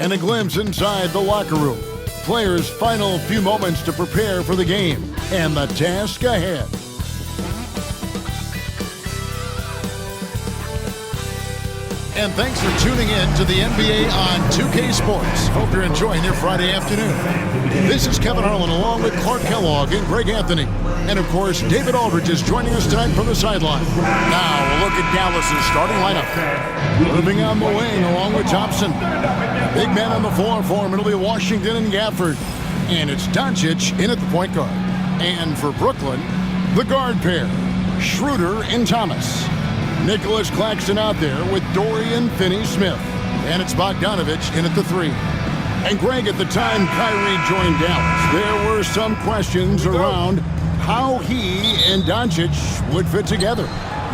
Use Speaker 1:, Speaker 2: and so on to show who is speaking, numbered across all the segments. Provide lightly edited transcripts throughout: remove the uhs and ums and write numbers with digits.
Speaker 1: and a glimpse inside the locker room. Players' final few moments to prepare for the game and the task ahead. And thanks for tuning in to the NBA on 2K Sports. Hope you're enjoying your Friday afternoon. This is Kevin Harlan along with Clark Kellogg and Greg Anthony. And of course, David Aldridge is joining us tonight from the sideline. Now, a look at Dallas' starting lineup. Moving on the wing along with Thompson. Big man on the floor for him, it'll be Washington and Gafford. And it's Doncic in at the point guard. And for Brooklyn, the guard pair, Schroeder and Thomas. Nicholas Claxton out there with Dorian Finney-Smith. And it's Bogdanovich in at the 3. And Greg, at the time Kyrie joined Dallas, there were some questions around how he and Doncic would fit together.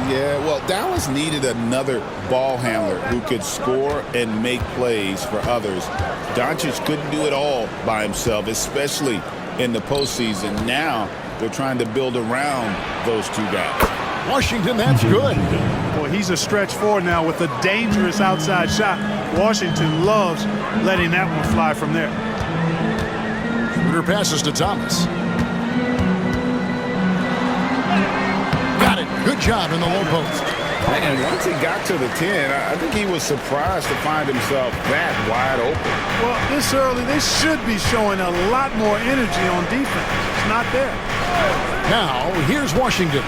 Speaker 2: Yeah, well, Dallas needed another ball handler who could score and make plays for others. Doncic couldn't do it all by himself, especially in the postseason. Now they're trying to build around those two guys.
Speaker 1: Washington, that's good.
Speaker 3: Boy, he's a stretch forward now with a dangerous outside shot. Washington loves letting that one fly from there.
Speaker 1: Schroeder passes to Thomas. Got it. Good job in the low post.
Speaker 2: And once he got to the 10, I think he was surprised to find himself that wide open.
Speaker 3: Well, this early, they should be showing a lot more energy on defense. It's not there.
Speaker 1: Now, here's Washington.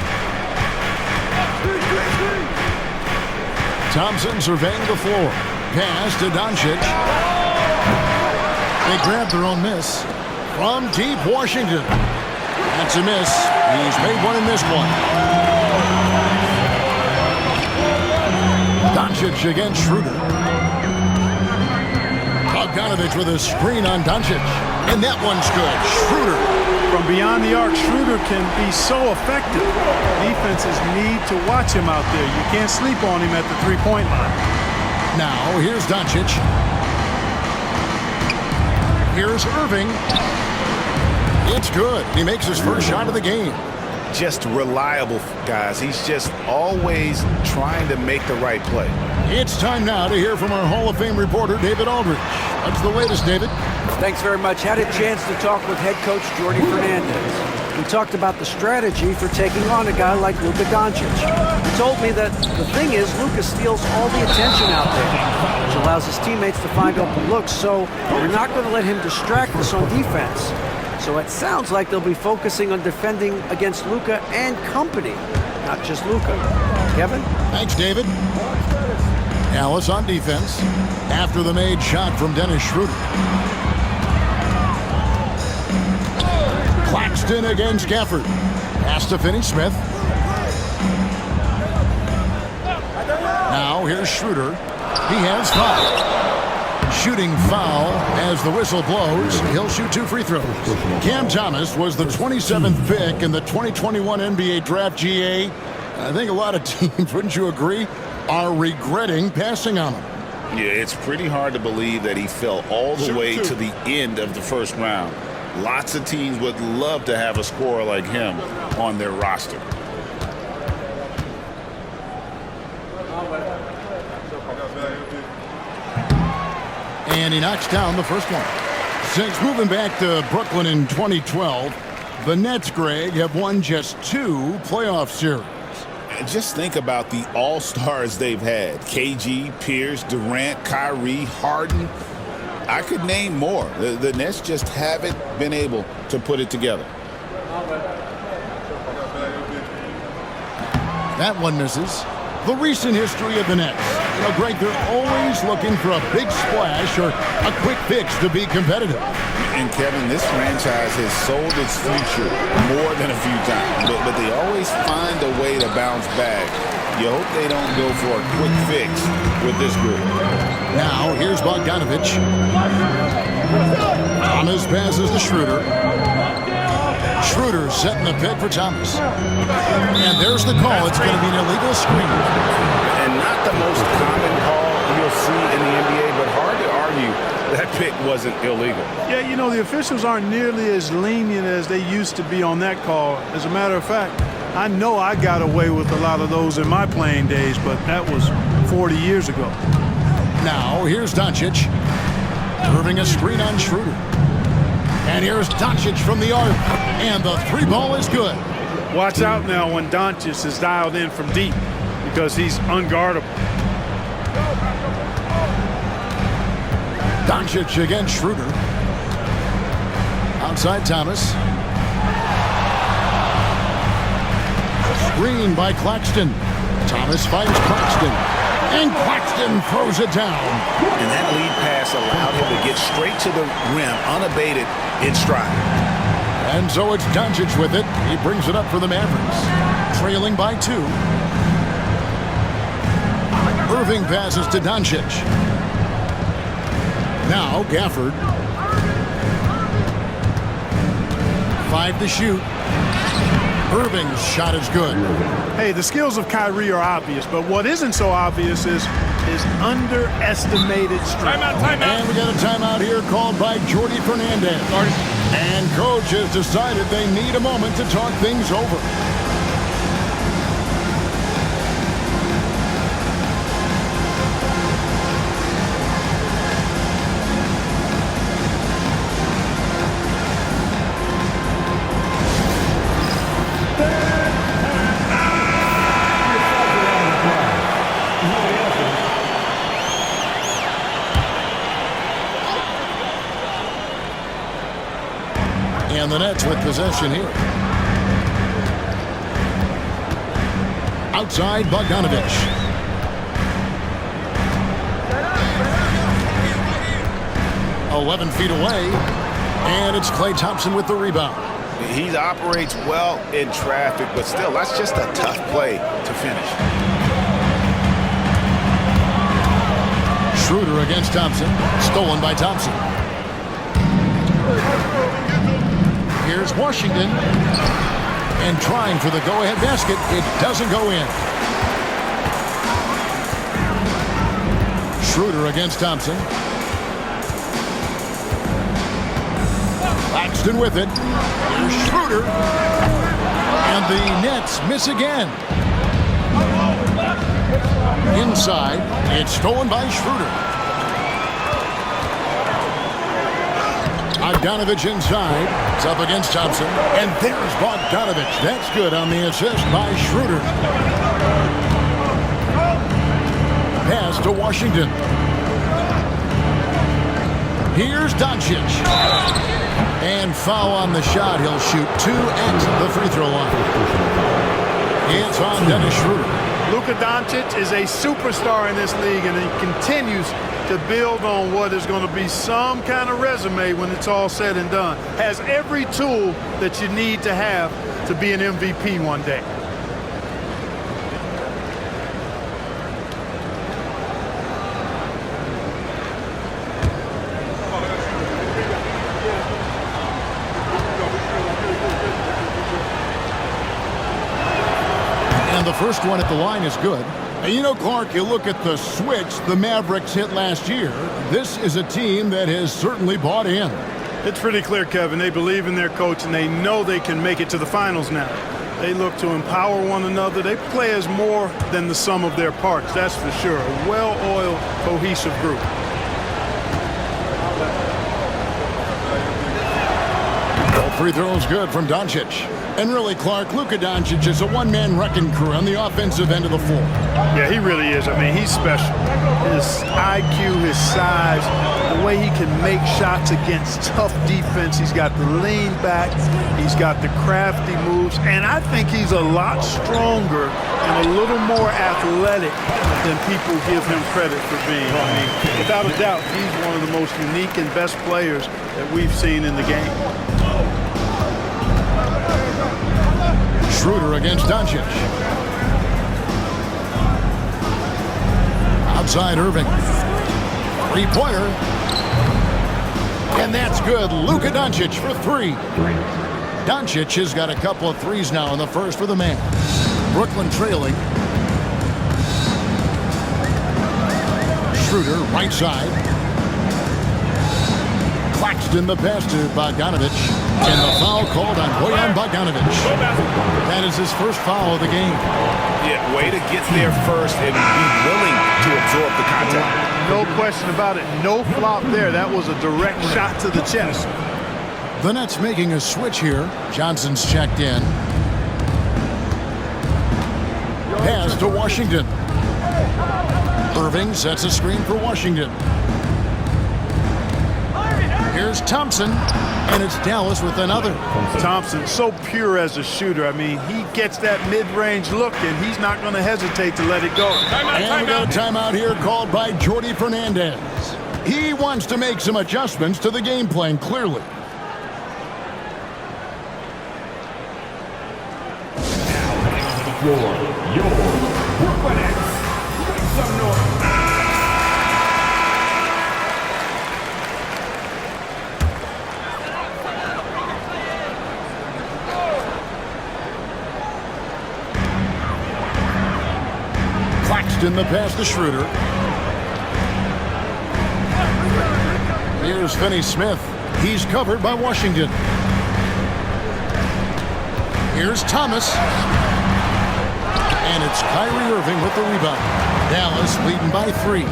Speaker 1: Thompson surveying the floor. Pass to Doncic. They grab their own miss. From deep, Washington. That's a miss. He's made one and missed one. Doncic against Schroeder. Bogdanovich with a screen on Doncic. And that one's good. Schroeder.
Speaker 3: From beyond the arc, Schroeder can be so effective. Defenses need to watch him out there. You can't sleep on him at the three-point line.
Speaker 1: Now, here's Doncic. Here's Irving. It's good. He makes his first shot of the game.
Speaker 2: Just reliable, guys. He's just always trying to make the right play.
Speaker 1: It's time now to hear from our Hall of Fame reporter, David Aldridge. What's the latest, David?
Speaker 4: Thanks very much. Had a chance to talk with head coach Jordi Fernandez. We talked about the strategy for taking on a guy like Luka Doncic. He told me that the thing is Luka steals all the attention out there, which allows his teammates to find open looks, so we're not going to let him distract us on defense. So it sounds like they'll be focusing on defending against Luka and company, not just Luka. Kevin?
Speaker 1: Thanks, David. Dallas on defense after the made shot from Dennis Schroeder. Claxton against Gafford. Pass to Finney-Smith. Now here's Schroeder. He has five. Shooting foul as the whistle blows. He'll shoot 2 free throws. Cam Thomas was the 27th pick in the 2021 NBA Draft. GA. I think a lot of teams, wouldn't you agree, are regretting passing on him.
Speaker 2: Yeah, it's pretty hard to believe that he fell all the way to the end of the first round. Lots of teams would love to have a scorer like him on their roster.
Speaker 1: And he knocks down the first one. Since moving back to Brooklyn in 2012, the Nets, Greg, have won just 2 playoff series.
Speaker 2: And just think about the all-stars they've had. KG, Pierce, Durant, Kyrie, Harden. I could name more. The Nets just haven't been able to put it together.
Speaker 1: That one misses. The recent history of the Nets. You know, Greg, they're always looking for a big splash or a quick fix to be competitive.
Speaker 2: And Kevin, this franchise has sold its future more than a few times, but they always find a way to bounce back. You hope they don't go for a quick fix with this group.
Speaker 1: Now, here's Bogdanovich. Thomas passes to Schroeder. Schroeder setting the pick for Thomas. And there's the call. It's going to be an illegal screen.
Speaker 2: And not the most common call you'll see in the NBA, but hard to argue that pick wasn't illegal.
Speaker 3: Yeah, you know, the officials aren't nearly as lenient as they used to be on that call. As a matter of fact, I know I got away with a lot of those in my playing days, but that was 40 years ago.
Speaker 1: Now, here's Doncic. Irving a screen on Schroeder. And here's Doncic from the arc. And the three ball is good.
Speaker 3: Watch out now when Doncic is dialed in from deep because he's unguardable.
Speaker 1: Doncic against Schroeder. Outside Thomas. Screen by Claxton. Thomas finds Claxton. And Claxton throws it down.
Speaker 2: And that lead pass allowed him to get straight to the rim unabated in stride.
Speaker 1: And so it's Doncic with it. He brings it up for the Mavericks. Trailing by 2. Irving passes to Doncic. Now Gafford. 5 to shoot. Irving's shot is good.
Speaker 3: Hey, the skills of Kyrie are obvious, but what isn't so obvious is his underestimated strength.
Speaker 1: Timeout. And we got a timeout here called by Jordy Fernandez. And coach has decided they need a moment to talk things over. And the Nets with possession here. Outside Bogdanovich. "11 feet away. And it's Klay Thompson with the rebound.
Speaker 2: He operates well in traffic, but still, that's just a tough play to finish.
Speaker 1: Schroeder against Thompson. Stolen by Thompson. Here's Washington. And trying for the go-ahead basket. It doesn't go in. Schroeder against Thompson. Claxton with it. Here's Schroeder. And the Nets miss again. Inside. It's stolen by Schroeder. Bogdanovich inside. It's up against Thompson. And there's Bogdanovich. That's good on the assist by Schroeder. Pass to Washington. Here's Doncic. And foul on the shot. He'll shoot 2 at the free throw line. It's on Dennis Schroeder.
Speaker 3: Luka Doncic is a superstar in this league, and he continues to build on what is going to be some kind of resume when it's all said and done. Has every tool that you need to have to be an MVP one day.
Speaker 1: And the first one at the line is good. And you know, Clark, you look at the switch the Mavericks hit last year. This is a team that has certainly bought in.
Speaker 3: It's pretty clear, Kevin. They believe in their coach, and they know they can make it to the finals now. They look to empower one another. They play as more than the sum of their parts, that's for sure. A well-oiled, cohesive group.
Speaker 1: Free throws good from Doncic. And really, Clark, Luka Doncic is a one-man wrecking crew on the offensive end of the floor.
Speaker 3: Yeah, he really is. I mean, he's special. His IQ, his size, the way he can make shots against tough defense. He's got the lean back. He's got the crafty moves. And I think he's a lot stronger and a little more athletic than people give him credit for being. I mean, without a doubt, he's one of the most unique and best players that we've seen in the game.
Speaker 1: Schroeder against Doncic. Outside Irving. Three-pointer. And that's good. Luka Doncic for 3. Doncic has got a couple of threes now in the first for the man. Brooklyn trailing. Schroeder right side. Claxton Claxton the pass to Bogdanovic. And the foul called on Bojan Bogdanovic. That is his first foul of the game.
Speaker 2: Yeah, way to get there first and be willing to absorb the contact.
Speaker 3: No question about it. No flop there. That was a direct shot to the chest.
Speaker 1: The Nets making a switch here. Johnson's checked in. Pass to Washington. Irving sets a screen for Washington. Here's Thompson, and it's Dallas with another.
Speaker 3: Thompson, so pure as a shooter. I mean, he gets that mid-range look, and he's not going to hesitate to let it go.
Speaker 1: And we got a timeout here called by Jordi Fernandez. He wants to make some adjustments to the game plan, clearly.
Speaker 5: Your Brooklyn Nets. Make some noise.
Speaker 1: Claxton the pass to Schroeder. Here's Finney-Smith. He's covered by Washington. Here's Thomas. And it's Kyrie Irving with the rebound. Dallas leading by 3.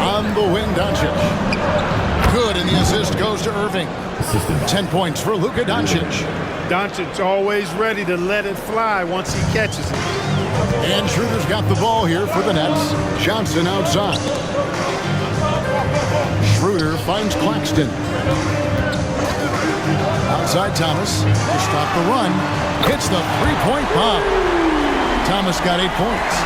Speaker 1: On the wing, Doncic. Good, and the assist goes to Irving. 10 points for Luka Doncic.
Speaker 3: Doncic always ready to let it fly once he catches it.
Speaker 1: And Schroeder's got the ball here for the Nets. Johnson outside. Schroeder finds Claxton. Outside Thomas to stop the run. Hits the three-point bomb. Thomas got 8 points.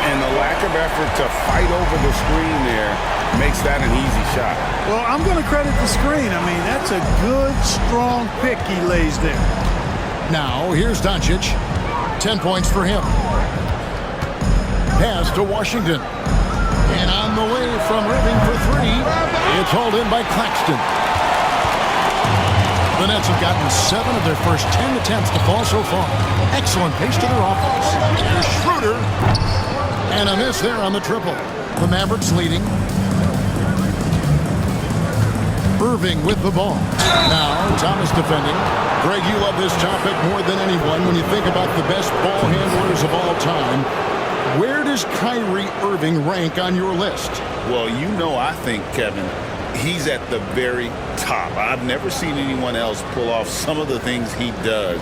Speaker 2: And the lack of effort to fight over the screen there makes that an easy shot.
Speaker 3: Well, I'm going to credit the screen. I mean, that's a good, strong pick he lays there.
Speaker 1: Now, here's Doncic. 10 points for him. Pass to Washington. And on the way from Irving for 3. It's hauled in by Claxton. The Nets have gotten 7 of their first 10 attempts to fall so far. Excellent pace to their offense. Here's Schroeder. And a miss there on the triple. The Mavericks leading. Irving with the ball. Now Thomas defending. Greg, you love this topic more than anyone when you think about the best ball handlers of all time. Where does Kyrie Irving rank on your list?
Speaker 2: Well, you know, I think, Kevin, he's at the very top. I've never seen anyone else pull off some of the things he does.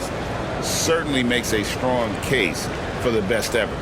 Speaker 2: Certainly makes a strong case for the best ever.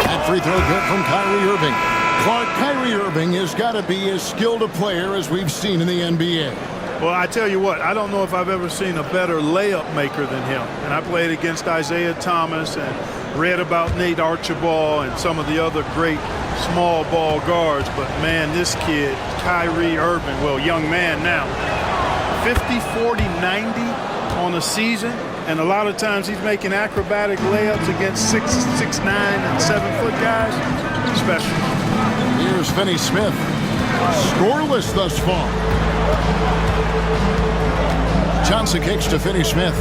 Speaker 1: That free throw good from Kyrie Irving. Clark, Kyrie Irving has got to be as skilled a player as we've seen in the NBA.
Speaker 3: Well, I tell you what, I don't know if I've ever seen a better layup maker than him. And I played against Isaiah Thomas and read about Nate Archibald and some of the other great small ball guards. But, man, this kid, Kyrie Irving, well, young man now, 50, 40, 90 on a season. And a lot of times he's making acrobatic layups against 6'9", and 7-foot guys. Special.
Speaker 1: Here's Finney-Smith. Scoreless thus far. Johnson kicks to Finney-Smith.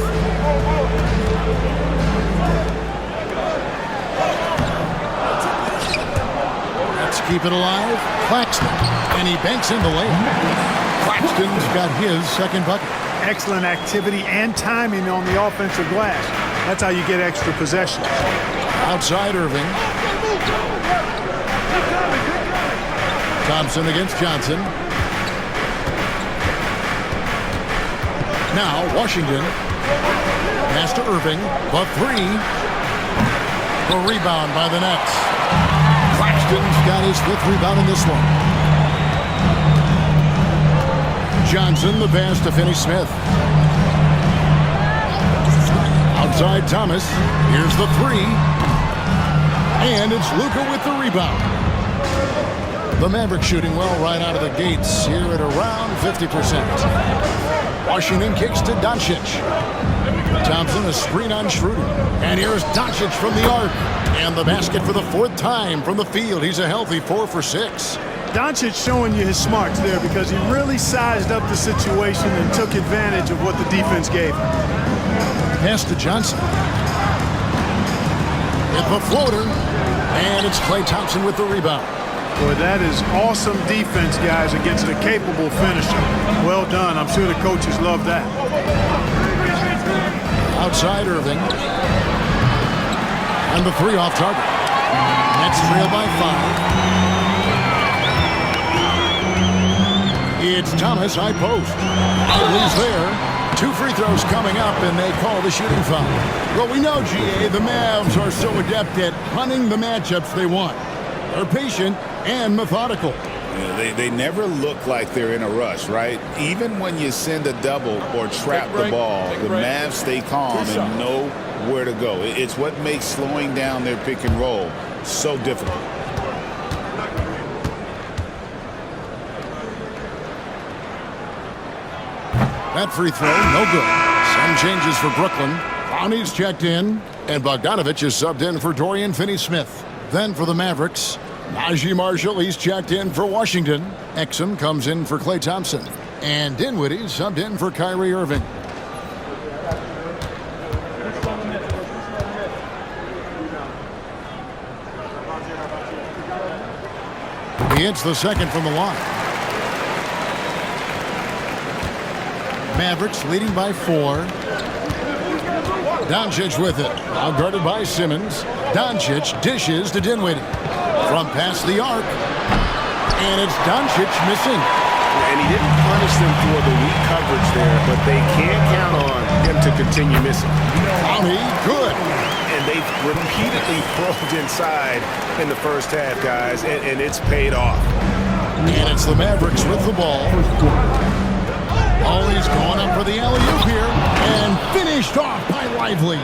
Speaker 1: Let's keep it alive. Claxton. And he banks in the lane. Claxton's got his second bucket.
Speaker 3: Excellent activity and timing on the offensive glass. That's how you get extra possessions.
Speaker 1: Outside Irving. Thompson against Johnson. Now Washington. Pass to Irving. The 3. The rebound by the Nets. Claxton's got his 5th rebound in this one. Johnson the pass to Finney-Smith. Outside Thomas. Here's the 3. And it's Luka with the rebound. The Mavericks shooting well right out of the gates here at around 50%. Washington kicks to Doncic. Thompson a screen on Schroeder. And here's Doncic from the arc. And the basket for the 4th time from the field. He's a healthy 4 for 6.
Speaker 3: Doncic showing you his smarts there because he really sized up the situation and took advantage of what the defense gave him.
Speaker 1: Pass to Johnson. Hit the floater. And it's Klay Thompson with the rebound.
Speaker 3: Boy, that is awesome defense, guys, against a capable finisher. Well done. I'm sure the coaches love that.
Speaker 1: Outside Irving. And the three off target. Nets trail by 5. It's Thomas, high post. Idley's there. 2 free throws coming up, and they call the shooting foul. Well, we know, GA, the Mavs are so adept at hunting the matchups they want. They're patient and methodical.
Speaker 2: Yeah, they never look like they're in a rush, right? Even when you send a double or trap the ball, the Mavs stay calm and know where to go. It's what makes slowing down their pick and roll so difficult.
Speaker 1: That free throw, no good. Some changes for Brooklyn. Bonnie's checked in, and Bogdanovich is subbed in for Dorian Finney-Smith. Then for the Mavericks, Najee Marshall, he's checked in for Washington. Exum comes in for Klay Thompson. And Dinwiddie subbed in for Kyrie Irving. He hits the second from the line. Mavericks leading by 4. Doncic with it. Now guarded by Simmons. Doncic dishes to Dinwiddie. From past the arc. And it's Doncic missing.
Speaker 6: And he didn't punish them for the weak coverage there, but they can't count on him to continue missing.
Speaker 1: Tommy, good.
Speaker 6: And they've repeatedly probed inside in the first half, guys, and it's paid off.
Speaker 1: And it's the Mavericks with the ball. He's going up for the alley-oop here, and finished off by Lively.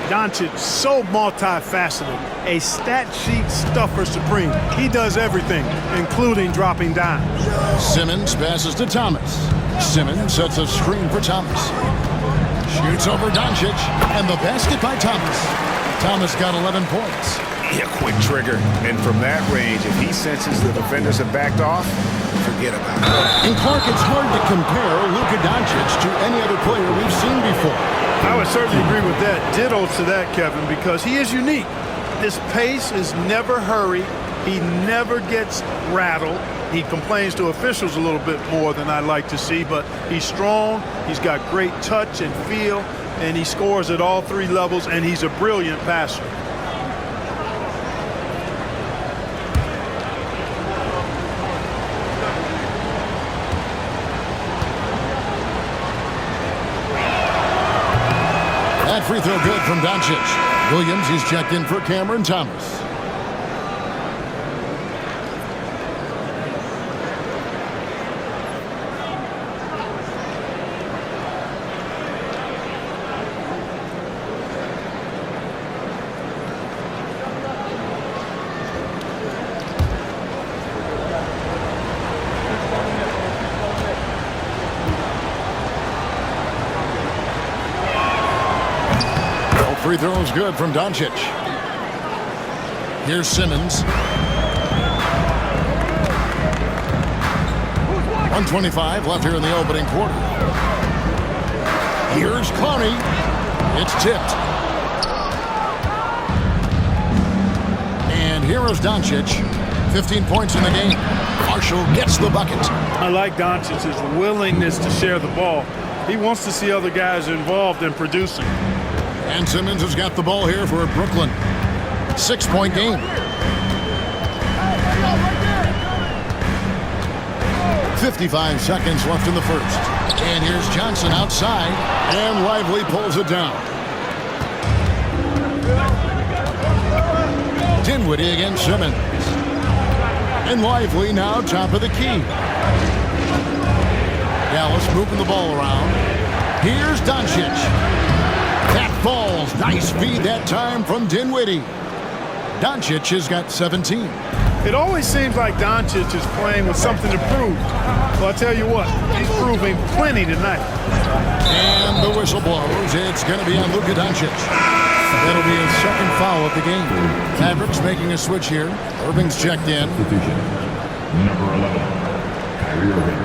Speaker 3: Doncic, so multifaceted, a stat sheet stuffer supreme. He does everything, including dropping dimes.
Speaker 1: Simmons passes to Thomas. Simmons sets a screen for Thomas. Shoots over Doncic, and the basket by Thomas. Thomas got 11 points.
Speaker 6: Yeah, quick trigger. And from that range, if he senses the defenders have backed off, forget about it.
Speaker 1: And Clark, it's hard to compare Luka Doncic to any other player we've seen before.
Speaker 3: I would certainly agree with that. Ditto to that, Kevin, because he is unique. His pace is never hurried. He never gets rattled. He complains to officials a little bit more than I'd like to see, but he's strong. He's got great touch and feel, and he scores at all 3 levels, and he's a brilliant passer.
Speaker 1: That free throw good from Doncic. Williams, he's checked in for Cameron Thomas. Free throw is good from Doncic. Here's Simmons. 1:25 left here in the opening quarter. Here's Clowney. It's tipped. And here is Doncic. 15 points in the game. Marshall gets the bucket.
Speaker 3: I like Doncic's willingness to share the ball. He wants to see other guys involved in producing.
Speaker 1: And Simmons has got the ball here for Brooklyn. 6-point game. 55 seconds left in the first. And here's Johnson outside. And Lively pulls it down. Dinwiddie against Simmons. And Lively now top of the key. Dallas moving the ball around. Here's Doncic. That falls. Nice feed that time from Dinwiddie. Doncic has got 17.
Speaker 3: It always seems like Doncic is playing with something to prove. Well, I'll tell you what, he's proving plenty tonight.
Speaker 1: And the whistle blows. It's going to be on Luka Doncic. That'll be his second foul of the game. Mavericks making a switch here. Irving's checked in.
Speaker 5: Number 11, Kyrie Irving.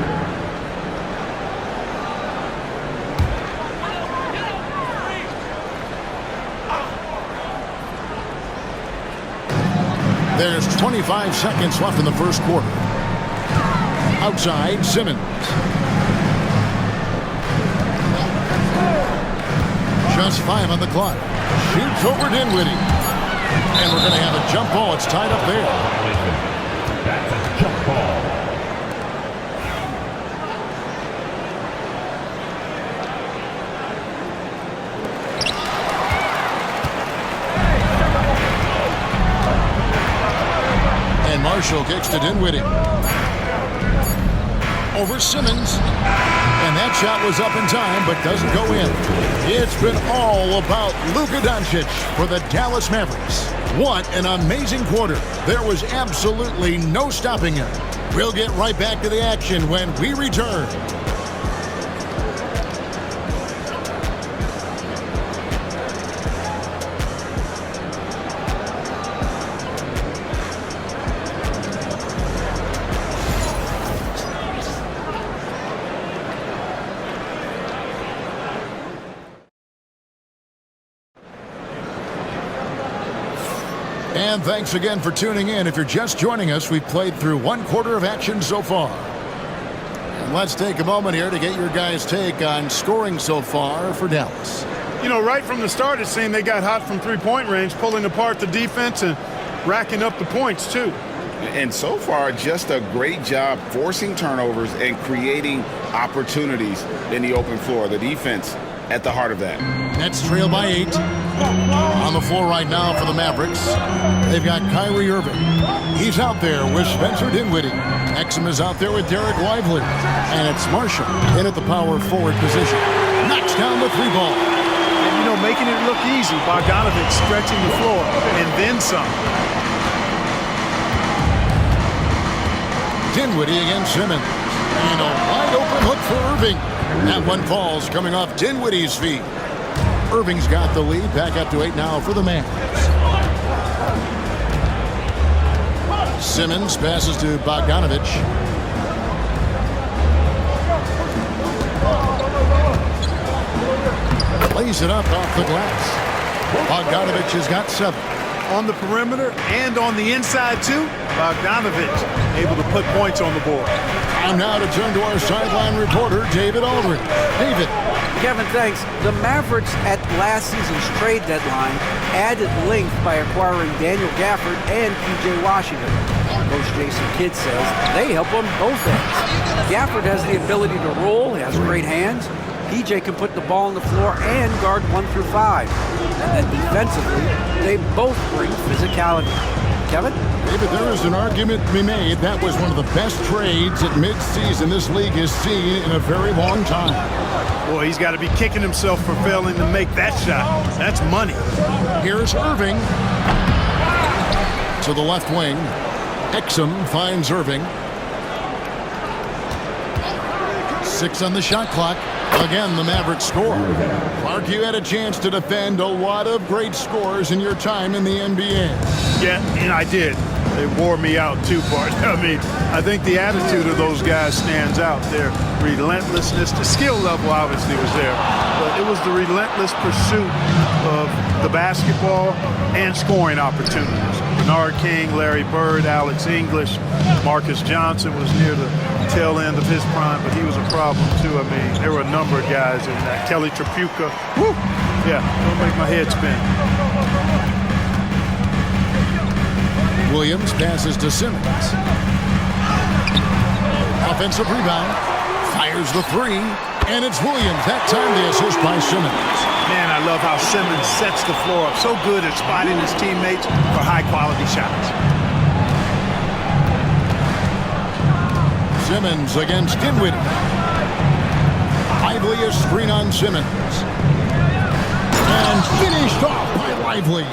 Speaker 1: There's 25 seconds left in the first quarter. Outside, Simmons. Just 5 on the clock. Shoots over Dinwiddie. And we're going to have a jump ball. It's tied up there.
Speaker 5: That's a jump ball.
Speaker 1: And Marshall kicks to Dinwiddie. Over Simmons. And that shot was up in time, but doesn't go in. It's been all about Luka Doncic for the Dallas Mavericks. What an amazing quarter. There was absolutely no stopping him. We'll get right back to the action when we return. And thanks again for tuning in. If you're just joining us, we've played through one quarter of action so far. And let's take a moment here to get your guys' take on scoring so far for Dallas.
Speaker 3: You know, right from the start, it seemed they got hot from three-point range, pulling apart the defense and racking up the points, too.
Speaker 2: And so far, just a great job forcing turnovers and creating opportunities in the open floor. The defense at the heart of that.
Speaker 1: Nets trail by 8. On the floor right now for the Mavericks, they've got Kyrie Irving. He's out there with Spencer Dinwiddie. Exum is out there with Derek Lively. And it's Marshall in at the power forward position. Knocks down the 3 ball.
Speaker 3: And, you know, making it look easy. Bogdanovich stretching the floor and then some.
Speaker 1: Dinwiddie against Simmons. And a wide open hook for Irving. That one falls coming off Dinwiddie's feet. Irving's got the lead. Back up to 8 now for the Mavs. Simmons passes to Bogdanovich. Lays it up off the glass. Bogdanovich has got 7.
Speaker 3: On the perimeter and on the inside, too, Bogdanovich able to put points on the board.
Speaker 1: Time now to turn to our sideline reporter, David Aldridge. David.
Speaker 4: Kevin, thanks. The Mavericks at last season's trade deadline added length by acquiring Daniel Gafford and P.J. Washington. Coach Jason Kidd says they help on both ends. Gafford has the ability to roll, he has great hands. P.J. can put the ball on the floor and guard 1 through 5. And then defensively, they both bring physicality. Kevin?
Speaker 1: David, there is an argument to be made. That was one of the best trades at midseason this league has seen in a very long time.
Speaker 3: Boy, he's got to be kicking himself for failing to make that shot. That's money.
Speaker 1: Here's Irving. To the left wing. Exum finds Irving. 6 on the shot clock. Again, the Mavericks score. Clark, you had a chance to defend a lot of great scores in your time in the NBA.
Speaker 3: Yeah, and I did. They wore me out too, Bart. I mean, I think the attitude of those guys stands out. Their relentlessness, the skill level obviously was there, but it was the relentless pursuit of the basketball and scoring opportunities. Bernard King, Larry Bird, Alex English, Marcus Johnson was near the tail end of his prime, but he was a problem too. I mean, there were a number of guys in that. Kelly Tripucka. Woo! Yeah, don't make my head spin.
Speaker 1: Williams passes to Simmons. Offensive rebound. Fires the 3. And it's Williams. That time the assist by Simmons.
Speaker 3: Man, I love how Simmons sets the floor up. So good at spotting his teammates for high-quality shots.
Speaker 1: Simmons against Dinwiddie. Lively a screen on Simmons. And finished off by Lively.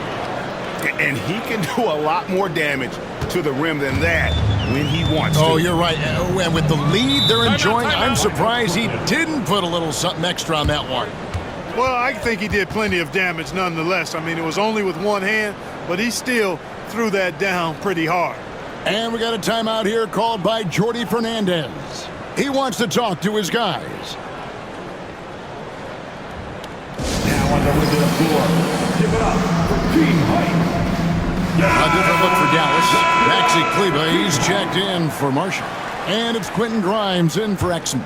Speaker 2: And he can do a lot more damage to the rim than that when he wants to.
Speaker 1: Oh, you're right. And with the lead they're enjoying, I'm surprised he didn't put a little something extra on that one.
Speaker 3: Well, I think he did plenty of damage nonetheless. I mean, it was only with one hand, but he still threw that down pretty hard.
Speaker 1: And we got a timeout here called by Jordi Fernandez. He wants to talk to his guys.
Speaker 5: Now on the end of the floor, give it up for Team Height.
Speaker 1: A different look for Dallas. Maxi Kleba, he's checked in for Marshall. And it's Quentin Grimes in for Exum.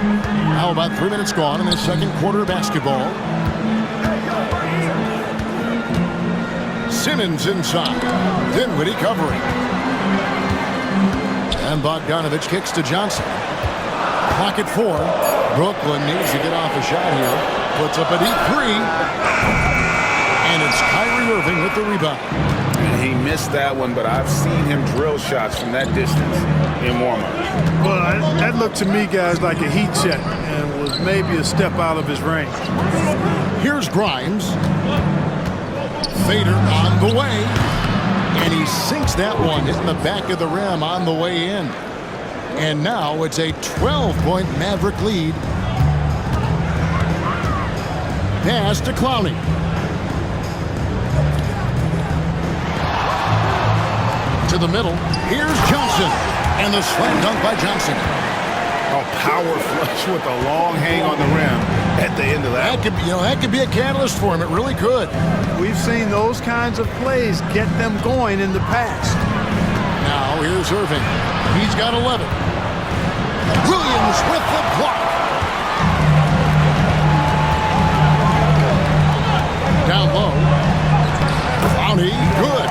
Speaker 1: Now about 3 minutes gone in the second quarter of basketball. Simmons inside. Dinwiddie covering. And Bogdanovich kicks to Johnson. Clock at 4. Brooklyn needs to get off a shot here. Puts up a deep three. And it's Kyrie Irving with the rebound.
Speaker 6: And he missed that one, but I've seen him drill shots from that distance in warm-up.
Speaker 3: Well, that looked to me, guys, like a heat check and was maybe a step out of his range.
Speaker 1: Here's Grimes. Fader on the way. And he sinks that one, hitting the back of the rim on the way in. And now it's a 12-point Maverick lead. Pass to Clowney. To the middle. Here's Johnson. And the slam dunk by Johnson.
Speaker 6: A power flush with a long hang on the rim at the end of that.
Speaker 1: That could be a catalyst for him. It really could.
Speaker 3: We've seen those kinds of plays get them going in the past.
Speaker 1: Now here's Irving. He's got 11. Williams with the block. Down low. Clowney, good.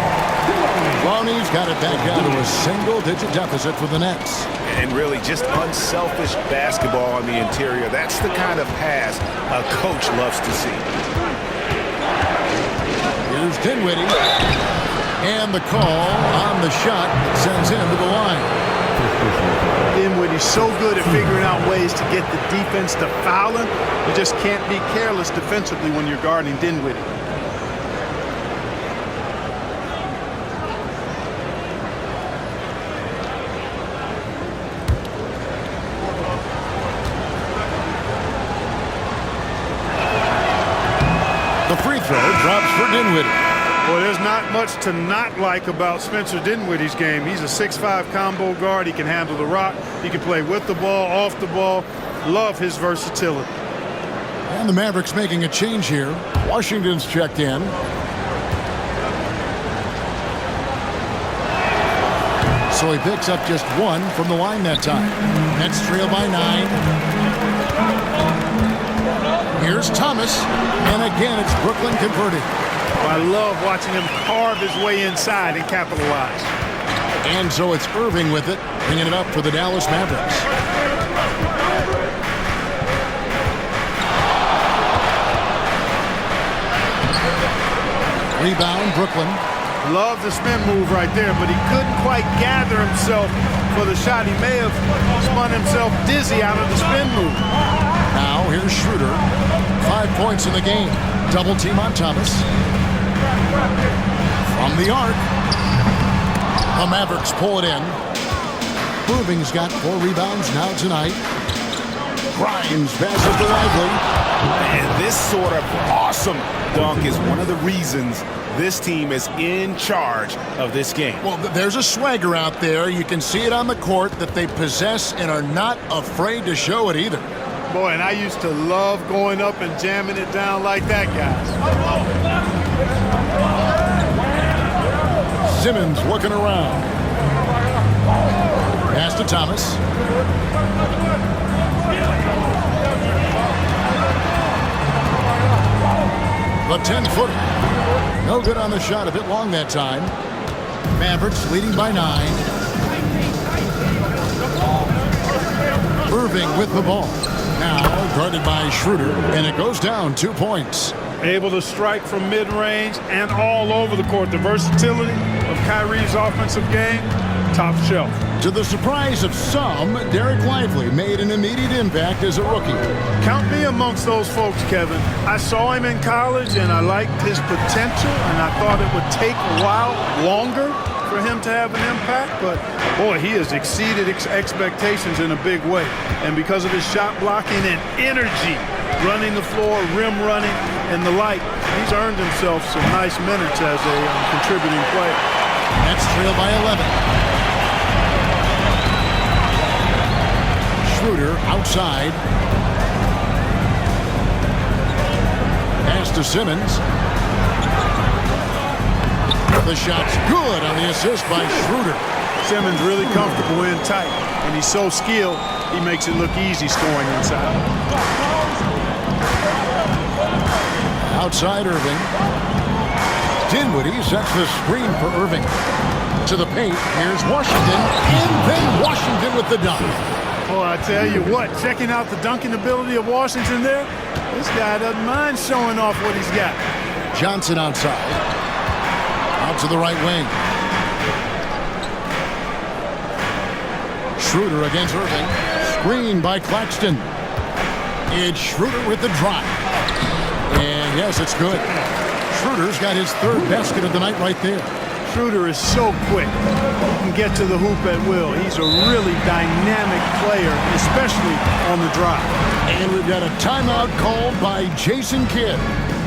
Speaker 1: Clowney's got it back down to a single-digit deficit for the Nets.
Speaker 6: And really just unselfish basketball on the interior. That's the kind of pass a coach loves to see.
Speaker 1: Here's Dinwiddie. And the call on the shot sends him to the line.
Speaker 3: Dinwiddie's so good at figuring out ways to get the defense to foul him. You just can't be careless defensively when you're guarding Dinwiddie.
Speaker 1: The free throw drops for Dinwiddie.
Speaker 3: Well, there's not much to not like about Spencer Dinwiddie's game. He's a 6'5" combo guard. He can handle the rock. He can play with the ball, off the ball. Love his versatility.
Speaker 1: And the Mavericks making a change here. Washington's checked in. So he picks up just one from the line that time. Nets trail by 9. Here's Thomas, and again it's Brooklyn converting.
Speaker 3: I love watching him carve his way inside and capitalize.
Speaker 1: And so it's Irving with it, bringing it up for the Dallas Mavericks. Rebound, Brooklyn.
Speaker 3: Love the spin move right there, but he couldn't quite gather himself for the shot. He may have spun himself dizzy out of the spin move.
Speaker 1: Now here's Schroeder. 5 points in the game. Double team on Thomas. From the arc. The Mavericks pull it in. Irving's got 4 rebounds now tonight. Grimes passes to Lively.
Speaker 6: And this sort of awesome dunk is one of the reasons this team is in charge of this game.
Speaker 1: Well, there's a swagger out there. You can see it on the court that they possess and are not afraid to show it either.
Speaker 3: Boy, and I used to love going up and jamming it down like that, guys.
Speaker 1: Simmons looking around. Pass to Thomas. The 10-footer. No good on the shot, a bit long that time. Mavericks leading by 9. Irving with the ball. Now guarded by Schroeder, and it goes down 2 points.
Speaker 3: Able to strike from mid-range and all over the court. The versatility of Kyrie's offensive game, top shelf.
Speaker 1: To the surprise of some, Derek Lively made an immediate impact as a rookie.
Speaker 3: Count me amongst those folks, Kevin. I saw him in college, and I liked his potential, and I thought it would take a while longer for him to have an impact, but boy, he has exceeded expectations in a big way. And because of his shot blocking and energy, running the floor, rim running, and the like, He's earned himself some nice minutes as a contributing player.
Speaker 1: Nets trail by 11. Schroeder outside. Pass to Simmons. The shot's good on the assist by Schroeder.
Speaker 3: Simmons really comfortable in tight, and he's so skilled, he makes it look easy scoring inside.
Speaker 1: Outside Irving. Dinwiddie sets the screen for Irving. To the paint, here's Washington, and then Washington with the dunk.
Speaker 3: Oh, I tell you what, checking out the dunking ability of Washington there, this guy doesn't mind showing off what he's got.
Speaker 1: Johnson outside. Out to the right wing. Schroeder against Irving. Screen by Claxton. It's Schroeder with the drive. And yes, it's good. Schroeder's got his third basket of the night right there.
Speaker 3: Schroeder is so quick. He can get to the hoop at will. He's a really dynamic player, especially on the drive.
Speaker 1: And we've got a timeout called by Jason Kidd.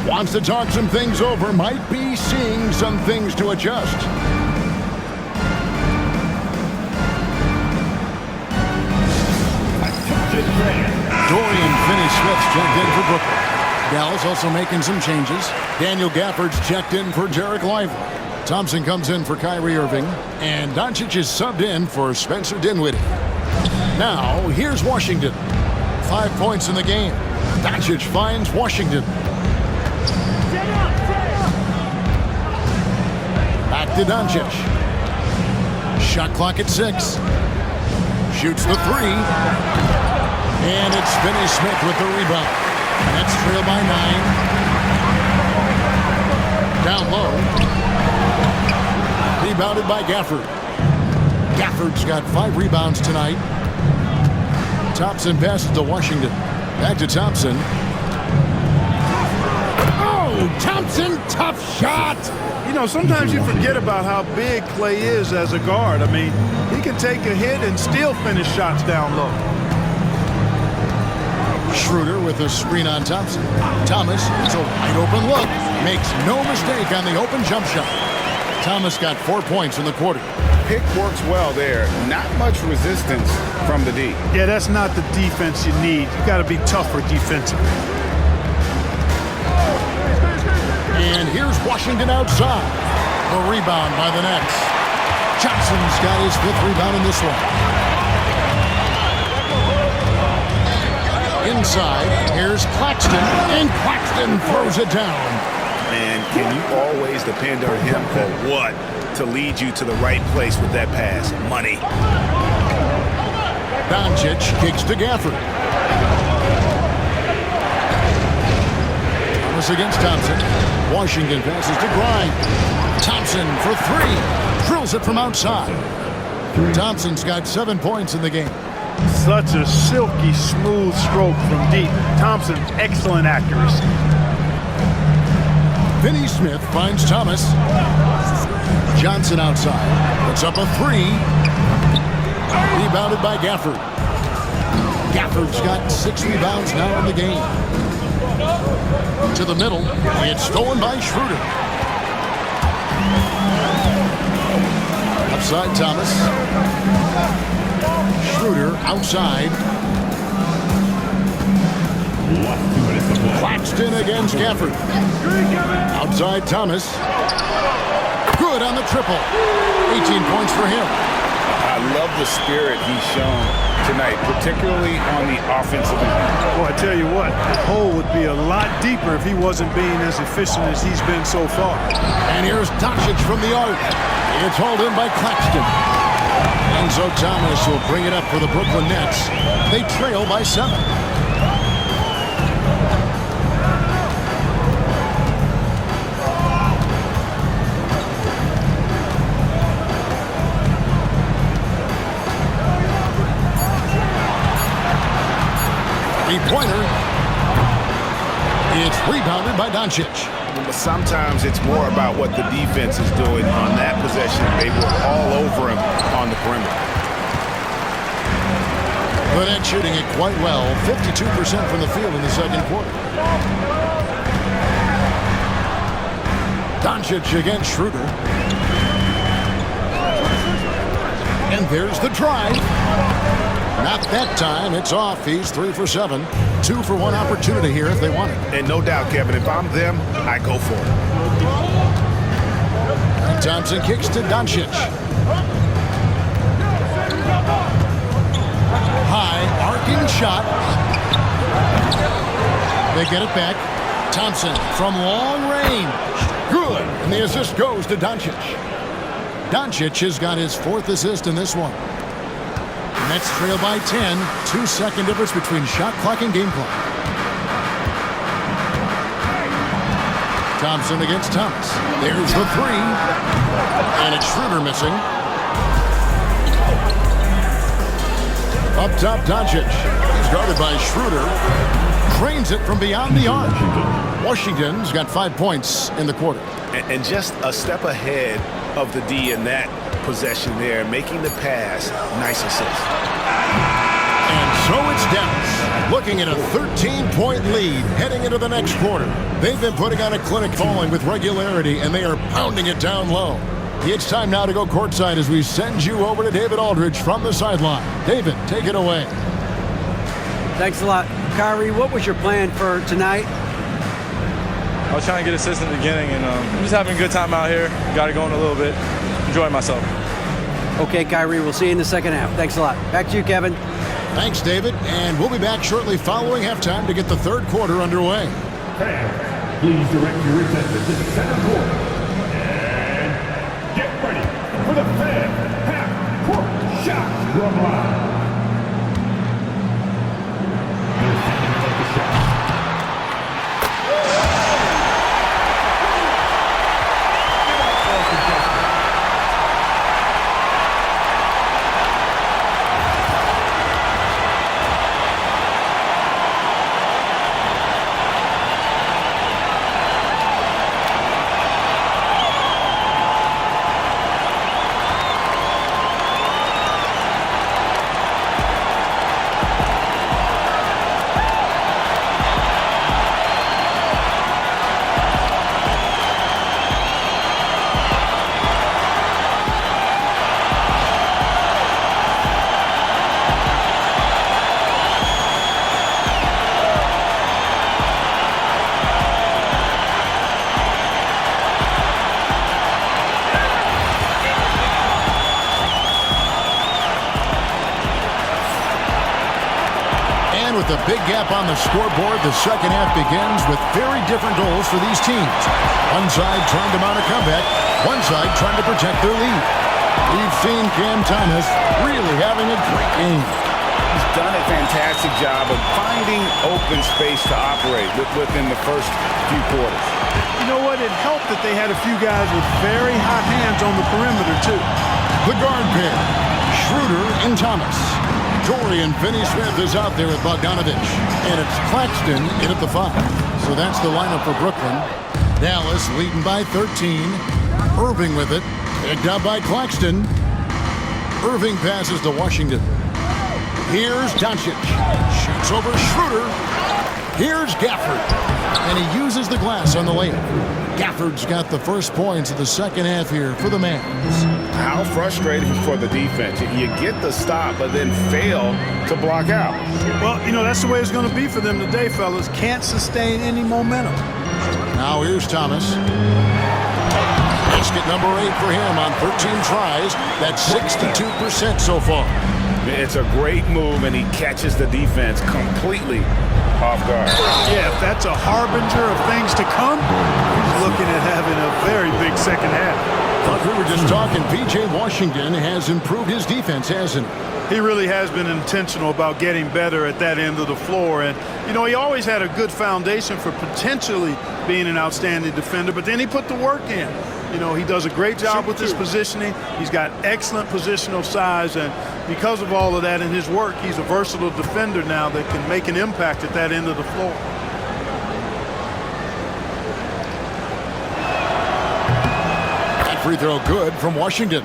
Speaker 1: Wants to talk some things over, might be seeing some things to adjust. Dorian Finney-Smith's checked in for Brooklyn. Dallas also making some changes. Daniel Gafford's checked in for Derek Lively. Thompson comes in for Kyrie Irving. And Doncic is subbed in for Spencer Dinwiddie. Now, here's Washington. 5 points in the game. Doncic finds Washington. Back to Doncic. Shot clock at 6. Shoots the 3. And it's Finney-Smith with the rebound. Nets trail by 9. Down low. Rebounded by Gafford. Gafford's got 5 rebounds tonight. Thompson passes to Washington. Back to Thompson. Oh, Thompson, tough shot.
Speaker 3: You know, sometimes you forget about how big Clay is as a guard. I mean, he can take a hit and still finish shots down low.
Speaker 1: Schroeder with a screen on Thompson. Thomas, it's a wide open look. Makes no mistake on the open jump shot. Thomas got 4 points in the quarter.
Speaker 2: Pick works well there. Not much resistance from the D.
Speaker 3: Yeah, that's not the defense you need. You got to be tougher defensively.
Speaker 1: And here's Washington outside. A rebound by the Nets. Johnson's got his 5th rebound in this one. Inside, here's Claxton, and Claxton throws it down.
Speaker 6: And can you always depend on him for what? To lead you to the right place with that pass. Money.
Speaker 1: Doncic kicks to Gafford. Thomas against Thompson. Washington passes to Grimes. Thompson for 3. Drills it from outside. Thompson's got 7 points in the game.
Speaker 3: Such a silky, smooth stroke from deep. Thompson, excellent accuracy.
Speaker 1: Finney-Smith finds Thomas. Johnson outside. Puts up a 3. Rebounded by Gafford. Gafford's got 6 rebounds now in the game. To the middle. It's stolen by Schroeder. Upside Thomas. Schroeder outside. Claxton against Gafford. Outside Thomas. Good on the triple. 18 points for him.
Speaker 2: I love the spirit he's shown tonight, particularly on the offensive end.
Speaker 3: Well, I tell you what, the hole would be a lot deeper if he wasn't being as efficient as he's been so far.
Speaker 1: And here's Doncic from the arc. It's hauled in by Claxton. And so Thomas will bring it up for the Brooklyn Nets. They trail by 7. Three-pointer. It's rebounded by Doncic.
Speaker 6: Sometimes it's more about what the defense is doing on that possession. They were all over him on the perimeter.
Speaker 1: The Nets shooting it quite well. 52% from the field in the second quarter. Doncic against Schroeder. And there's the drive. Not that time. It's off. He's 3 for 7. 2 for 1 opportunity here if they want it.
Speaker 6: And no doubt, Kevin, if I'm them, I go for it.
Speaker 1: And Thompson kicks to Doncic. High, arcing shot. They get it back. Thompson from long range. Good. And the assist goes to Doncic. Doncic has got his 4th assist in this one. Nets trail by 10. 2-second difference between shot clock and game clock. Thompson against Thomas. There's the 3. And it's Schroeder missing. Up top, Doncic. He's guarded by Schroeder. Cranes it from beyond the arc. Washington's got 5 points in the quarter.
Speaker 6: And just a step ahead of the D in that possession there, making the pass. Nice assist.
Speaker 1: And so it's Dallas, looking at a 13-point lead heading into the next quarter. They've been putting on a clinic falling with regularity, and they are pounding it down low. It's time now to go courtside as we send you over to David Aldridge from the sideline. David, take it away.
Speaker 4: Thanks a lot. Kyrie, what was your plan for tonight?
Speaker 7: I was trying to get assists in the beginning, and I'm just having a good time out here. Got it going a little bit. Enjoying myself.
Speaker 4: Okay, Kyrie, we'll see you in the second half. Thanks a lot. Back to you, Kevin.
Speaker 1: Thanks, David. And we'll be back shortly following halftime to get the third quarter underway.
Speaker 5: Fans, please direct your attention to the center court. And get ready for the fan half-court shot drum line. They're thinking about the shot.
Speaker 1: With a big gap on the scoreboard, the second half begins with very different goals for these teams. One side trying to mount a comeback, one side trying to protect their lead. We've seen Cam Thomas really having a great game.
Speaker 2: He's done a fantastic job of finding open space to operate within the first few quarters.
Speaker 3: You know what? It helped that they had a few guys with very hot hands on the perimeter, too.
Speaker 1: The guard pair, Schroeder and Thomas. Dorian Finney-Smith is out there with Bogdanovich. And it's Claxton in at the 5. So that's the lineup for Brooklyn. Dallas leading by 13. Irving with it. Picked up by Claxton. Irving passes to Washington. Here's Doncic. Shoots over Schroeder. Here's Gafford. And he uses the glass on the layup. Gafford's got the first points of the second half here for the Mavs.
Speaker 2: How frustrating for the defense. You get the stop, but then fail to block out.
Speaker 3: Well, you know, that's the way it's going to be for them today, fellas. Can't sustain any momentum.
Speaker 1: Now here's Thomas. Basket number 8 for him on 13 tries. That's 62% so far.
Speaker 2: It's a great move, and he catches the defense completely off guard.
Speaker 3: Yeah, if that's a harbinger of things to come, he's looking at having a very big second half.
Speaker 1: Like we were just talking, P.J. Washington has improved his defense, hasn't he?
Speaker 3: He really has been intentional about getting better at that end of the floor. And, you know, he always had a good foundation for potentially being an outstanding defender, but then he put the work in. You know, he does a great job with his positioning. He's got excellent positional size, and because of all of that in his work, he's a versatile defender now that can make an impact at that end of the floor.
Speaker 1: That free throw good from Washington.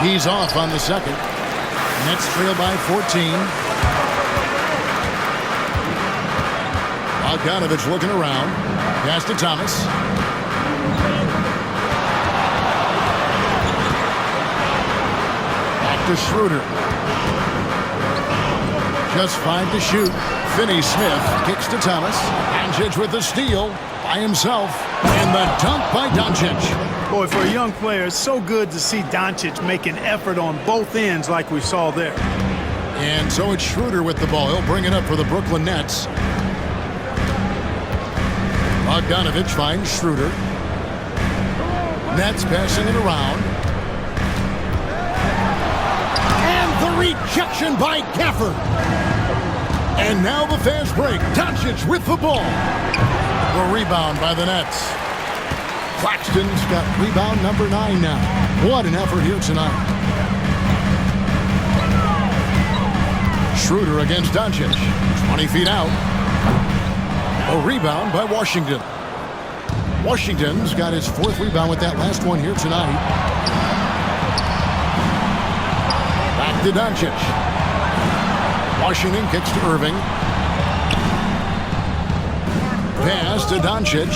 Speaker 1: He's off on the second. Nets trail by 14. Bogdanovich looking around. Pass to Thomas. Back to Schroeder. Just 5 to shoot. Finney-Smith kicks to Thomas. Doncic with the steal by himself. And the dunk by Doncic.
Speaker 3: Boy, for a young player, it's so good to see Doncic make an effort on both ends like we saw there.
Speaker 1: And so it's Schroeder with the ball. He'll bring it up for the Brooklyn Nets. Bogdanovich finds Schroeder. Nets passing it around. And the rejection by Gafford. And now the fast break. Doncic with the ball. The rebound by the Nets. Claxton's got rebound number 9 now. What an effort here tonight. Schroeder against Doncic. 20 feet out. A rebound by Washington. Washington's got his 4th rebound with that last one here tonight. Back to Doncic. Washington kicks to Irving. Pass to Doncic.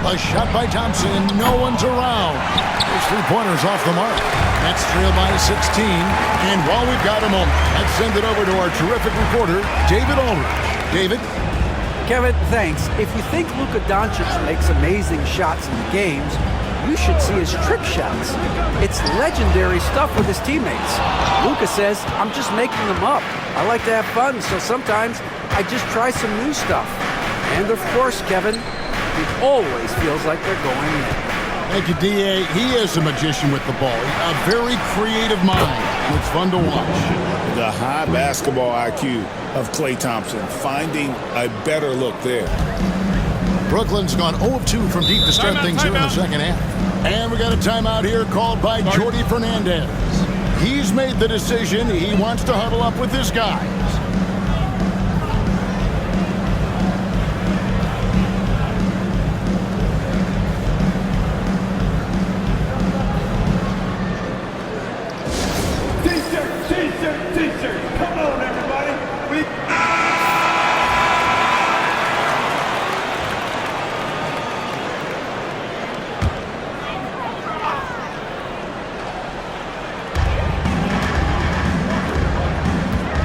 Speaker 1: A shot by Thompson. No one's around. His 3-pointers off the mark. Nets trail by 16. And while we've got a moment, let's send it over to our terrific reporter, David Aldridge. David?
Speaker 4: Kevin, thanks. If you think Luka Doncic makes amazing shots in the games, you should see his trick shots. It's legendary stuff with his teammates. Luka says, I'm just making them up. I like to have fun, so sometimes I just try some new stuff. And of course, Kevin, it always feels like they're going in.
Speaker 1: Thank you, D.A. He is a magician with the ball. A very creative mind. It's fun to watch.
Speaker 2: The high basketball IQ of Klay Thompson, finding a better look there.
Speaker 1: Brooklyn's gone 0 of 2 from deep to start things here in the second half. And we got a timeout here called by Jordi Fernandez. He's made the decision. He wants to huddle up with his guys.
Speaker 5: T-shirt. Come on, everybody.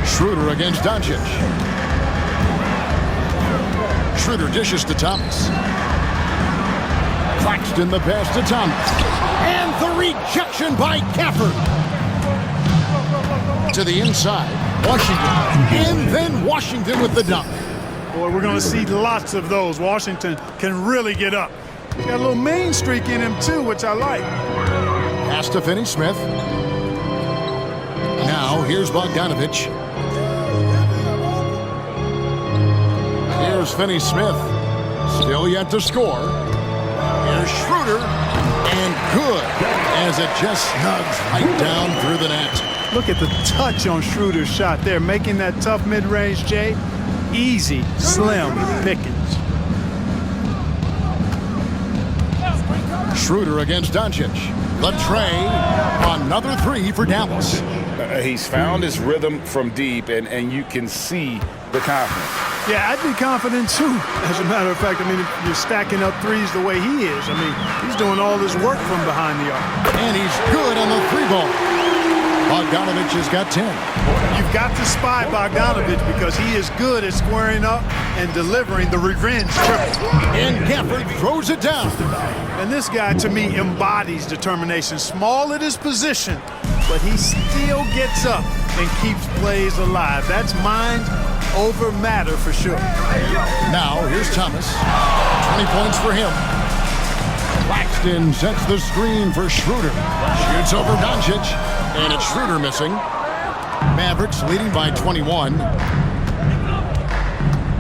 Speaker 1: Schroeder against Doncic. Schroeder dishes to Thomas. Claxton the pass to Thomas. And the rejection by Gafford. To the inside. Washington. And then Washington with the dunk.
Speaker 3: Boy, we're going to see lots of those. Washington can really get up. He's got a little main streak in him, too, which I like.
Speaker 1: Pass to Finney-Smith. Now, here's Bogdanovich. Here's Finney-Smith. Still yet to score. Here's Schroeder. And good, as it just snugs right down through the net.
Speaker 3: Look at the touch on Schroeder's shot there, making that tough mid-range, Jay. Easy, slim pickings.
Speaker 1: Schroeder against Doncic. The tray. Another 3 for Dallas.
Speaker 2: He's found his rhythm from deep, and you can see the confidence.
Speaker 3: Yeah, I'd be confident, too. As a matter of fact, I mean, if you're stacking up threes the way he is, I mean, he's doing all this work from behind the arc.
Speaker 1: And he's good on the 3-ball. Bogdanovich has got 10.
Speaker 3: You've got to spy Bogdanovich because he is good at squaring up and delivering the revenge triple.
Speaker 1: And Gafford throws it down.
Speaker 3: And this guy, to me, embodies determination. Small at his position, but he still gets up and keeps plays alive. That's mind over matter for sure.
Speaker 1: Now, here's Thomas. 20 points for him. Claxton sets the screen for Schroeder. Shoots over Doncic. And it's Schroeder missing. Mavericks leading by 21.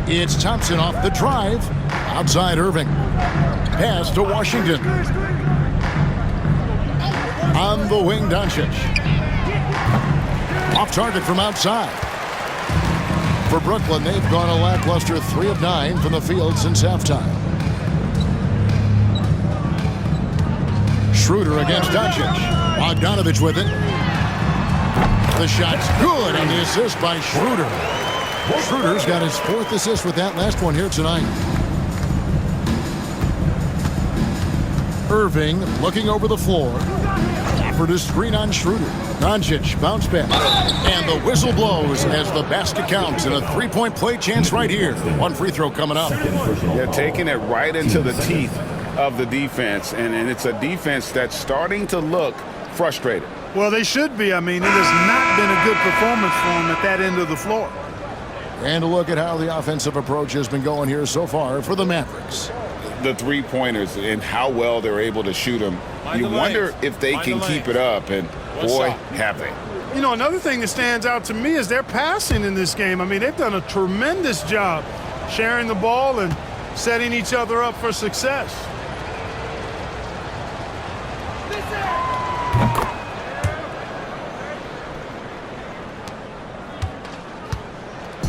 Speaker 1: It's Thompson off the drive. Outside Irving. Pass to Washington. On the wing, Doncic. Off target from outside. For Brooklyn, they've gone a lackluster 3 of 9 from the field since halftime. Schroeder against Doncic. Bogdanovich with it. The shot's good on the assist by Schroeder. Schroeder's got his 4th assist with that last one here tonight. Irving looking over the floor. For the screen on Schroeder. Doncic bounce back. And the whistle blows as the basket counts. And a 3-point play chance right here. 1 free throw coming up.
Speaker 2: They're taking it right into the teeth of the defense. And it's a defense that's starting to look frustrated.
Speaker 3: Well, they should be. I mean, it has not been a good performance for them at that end of the floor.
Speaker 1: And a look at how the offensive approach has been going here so far for the Mavericks.
Speaker 2: The three-pointers and how well they're able to shoot them. You wonder if they can keep it up, and boy, have they.
Speaker 3: You know, another thing that stands out to me is their passing in this game. I mean, they've done a tremendous job sharing the ball and setting each other up for success.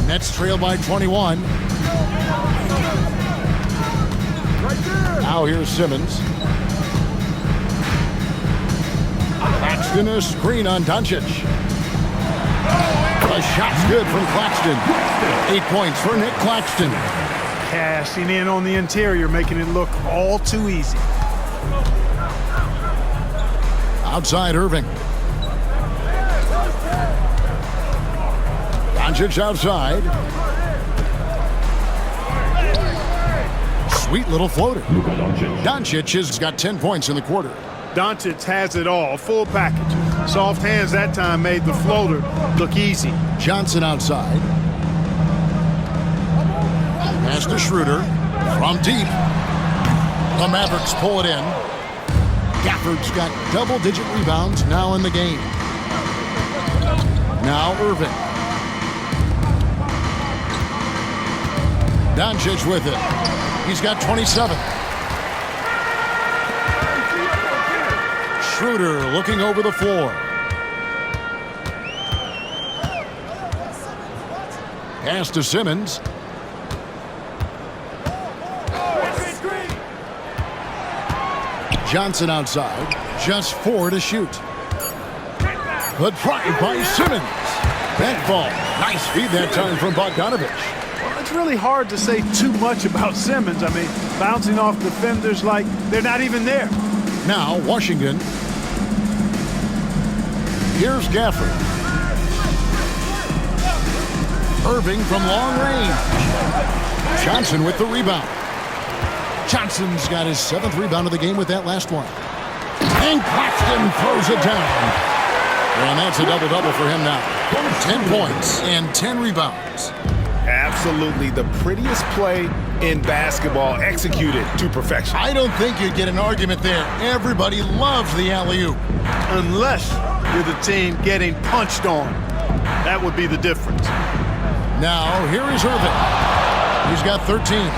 Speaker 1: Nets trail by 21. Now here's Simmons. Claxton a screen on Doncic. The shot's good from Claxton. 8 points for Nick Claxton.
Speaker 3: Cashing in on the interior, making it look all too easy.
Speaker 1: Outside Irving. Doncic outside. Sweet little floater. Doncic has got 10 points in the quarter.
Speaker 3: Doncic has it all, full package. Soft hands that time made the floater look easy.
Speaker 1: Johnson outside. Pass to Schroeder from deep. The Mavericks pull it in. Gafford's got double-digit rebounds now in the game. Now Irving. Doncic with it. He's got 27. Schroeder looking over the floor. Pass to Simmons. Johnson outside. Just 4 to shoot. Good drive by Simmons. That ball. Nice feed that time from Bogdanovich.
Speaker 3: It's really hard to say too much about Simmons. I mean, bouncing off defenders like they're not even there.
Speaker 1: Now, Washington. Here's Gafford. Irving from long range. Johnson with the rebound. Johnson's got his 7th rebound of the game with that last one. And Claxton throws it down. And that's a double-double for him now. 10 points and 10 rebounds.
Speaker 6: Absolutely the prettiest play in basketball, executed to perfection.
Speaker 1: I don't think you'd get an argument there. Everybody loves the alley-oop.
Speaker 3: Unless you're the team getting punched on. That would be the difference.
Speaker 1: Now, here is Irving. He's got 13.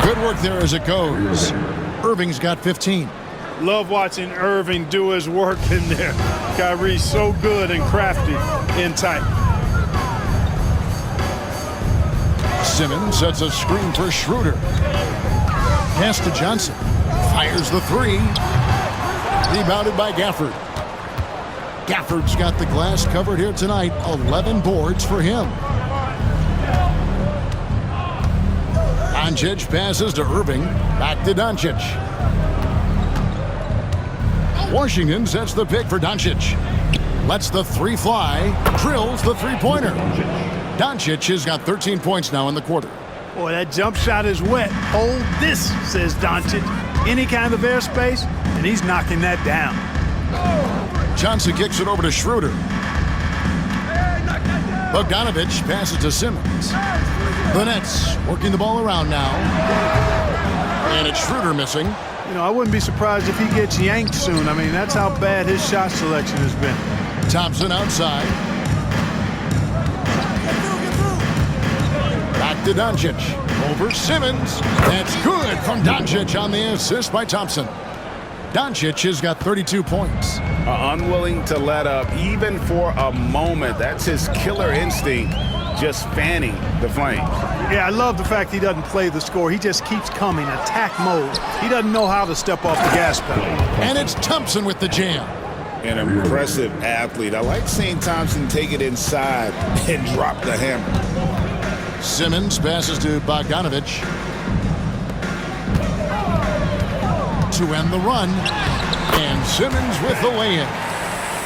Speaker 1: Good work there as it goes. Irving's got 15.
Speaker 3: Love watching Irving do his work in there. Kyrie's so good and crafty in tight.
Speaker 1: Simmons sets a screen for Schroeder. Pass to Johnson. Fires the 3. Rebounded by Gafford. Gafford's got the glass covered here tonight. 11 boards for him. Doncic passes to Irving. Back to Doncic. Washington sets the pick for Doncic. Lets the 3 fly. Drills the 3-pointer. Doncic has got 13 points now in the quarter.
Speaker 3: Boy, that jump shot is wet. Hold this, says Doncic. Any kind of airspace, and he's knocking that down.
Speaker 1: Johnson kicks it over to Schroeder. Bogdanovich passes to Simmons. The Nets working the ball around now. And it's Schroeder missing.
Speaker 3: You know, I wouldn't be surprised if he gets yanked soon. I mean, that's how bad his shot selection has been.
Speaker 1: Thompson outside. Back to Doncic. Over Simmons. That's good from Doncic on the assist by Thompson. Doncic has got 32 points.
Speaker 2: Unwilling to let up even for a moment. That's his killer instinct just fanning the Flames.
Speaker 3: Yeah, I love the fact he doesn't play the score. He just keeps coming, attack mode. He doesn't know how to step off the gas pedal.
Speaker 1: And it's Thompson with the jam.
Speaker 2: An impressive athlete. I like seeing Thompson take it inside and drop the hammer.
Speaker 1: Simmons passes to Bogdanovich to end the run. And Simmons with the lay-in.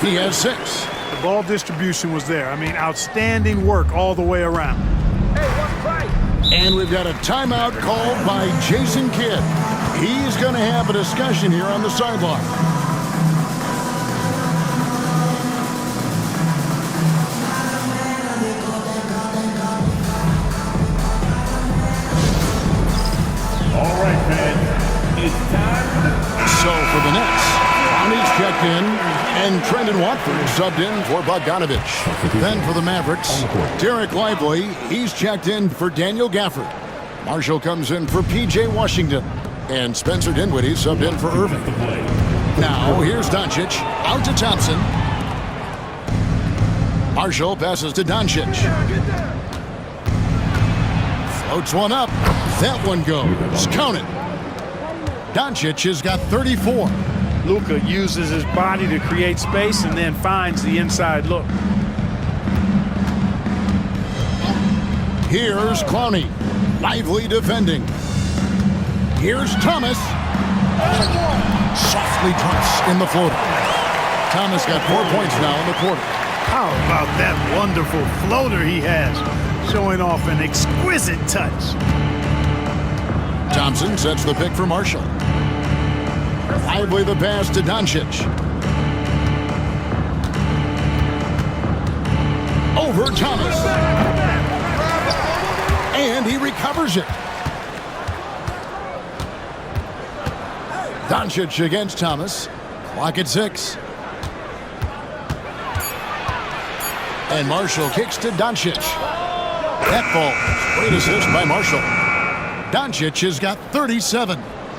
Speaker 1: He has 6.
Speaker 3: The ball distribution was there. I mean, outstanding work all the way around.
Speaker 1: And we've got a timeout called by Jason Kidd. He's going to have a discussion here on the sideline.
Speaker 5: All right, fans. It's time for the...
Speaker 1: So for the Nets, Ronnie's checked in, and Trendon Watford subbed in for Bogdanovich. Then for the Mavericks, Derek Lively, he's checked in for Daniel Gafford. Marshall comes in for P.J. Washington, and Spencer Dinwiddie subbed in for Irving. Now here's Doncic, out to Thompson. Marshall passes to Doncic. Floats one up. That one goes. Count it. Doncic has got 34.
Speaker 3: Luka uses his body to create space and then finds the inside look.
Speaker 1: Here's Clowney. Lively defending. Here's Thomas. Softly drops in the floater. Thomas got 4 points now in the quarter.
Speaker 3: How about that wonderful floater he has? Showing off an exquisite touch.
Speaker 1: Thompson sets the pick for Marshall. Lively the pass to Doncic. Over Thomas. And he recovers it. Doncic against Thomas. Clock at 6. And Marshall kicks to Doncic. That ball. Great assist by Marshall. Doncic has got 37.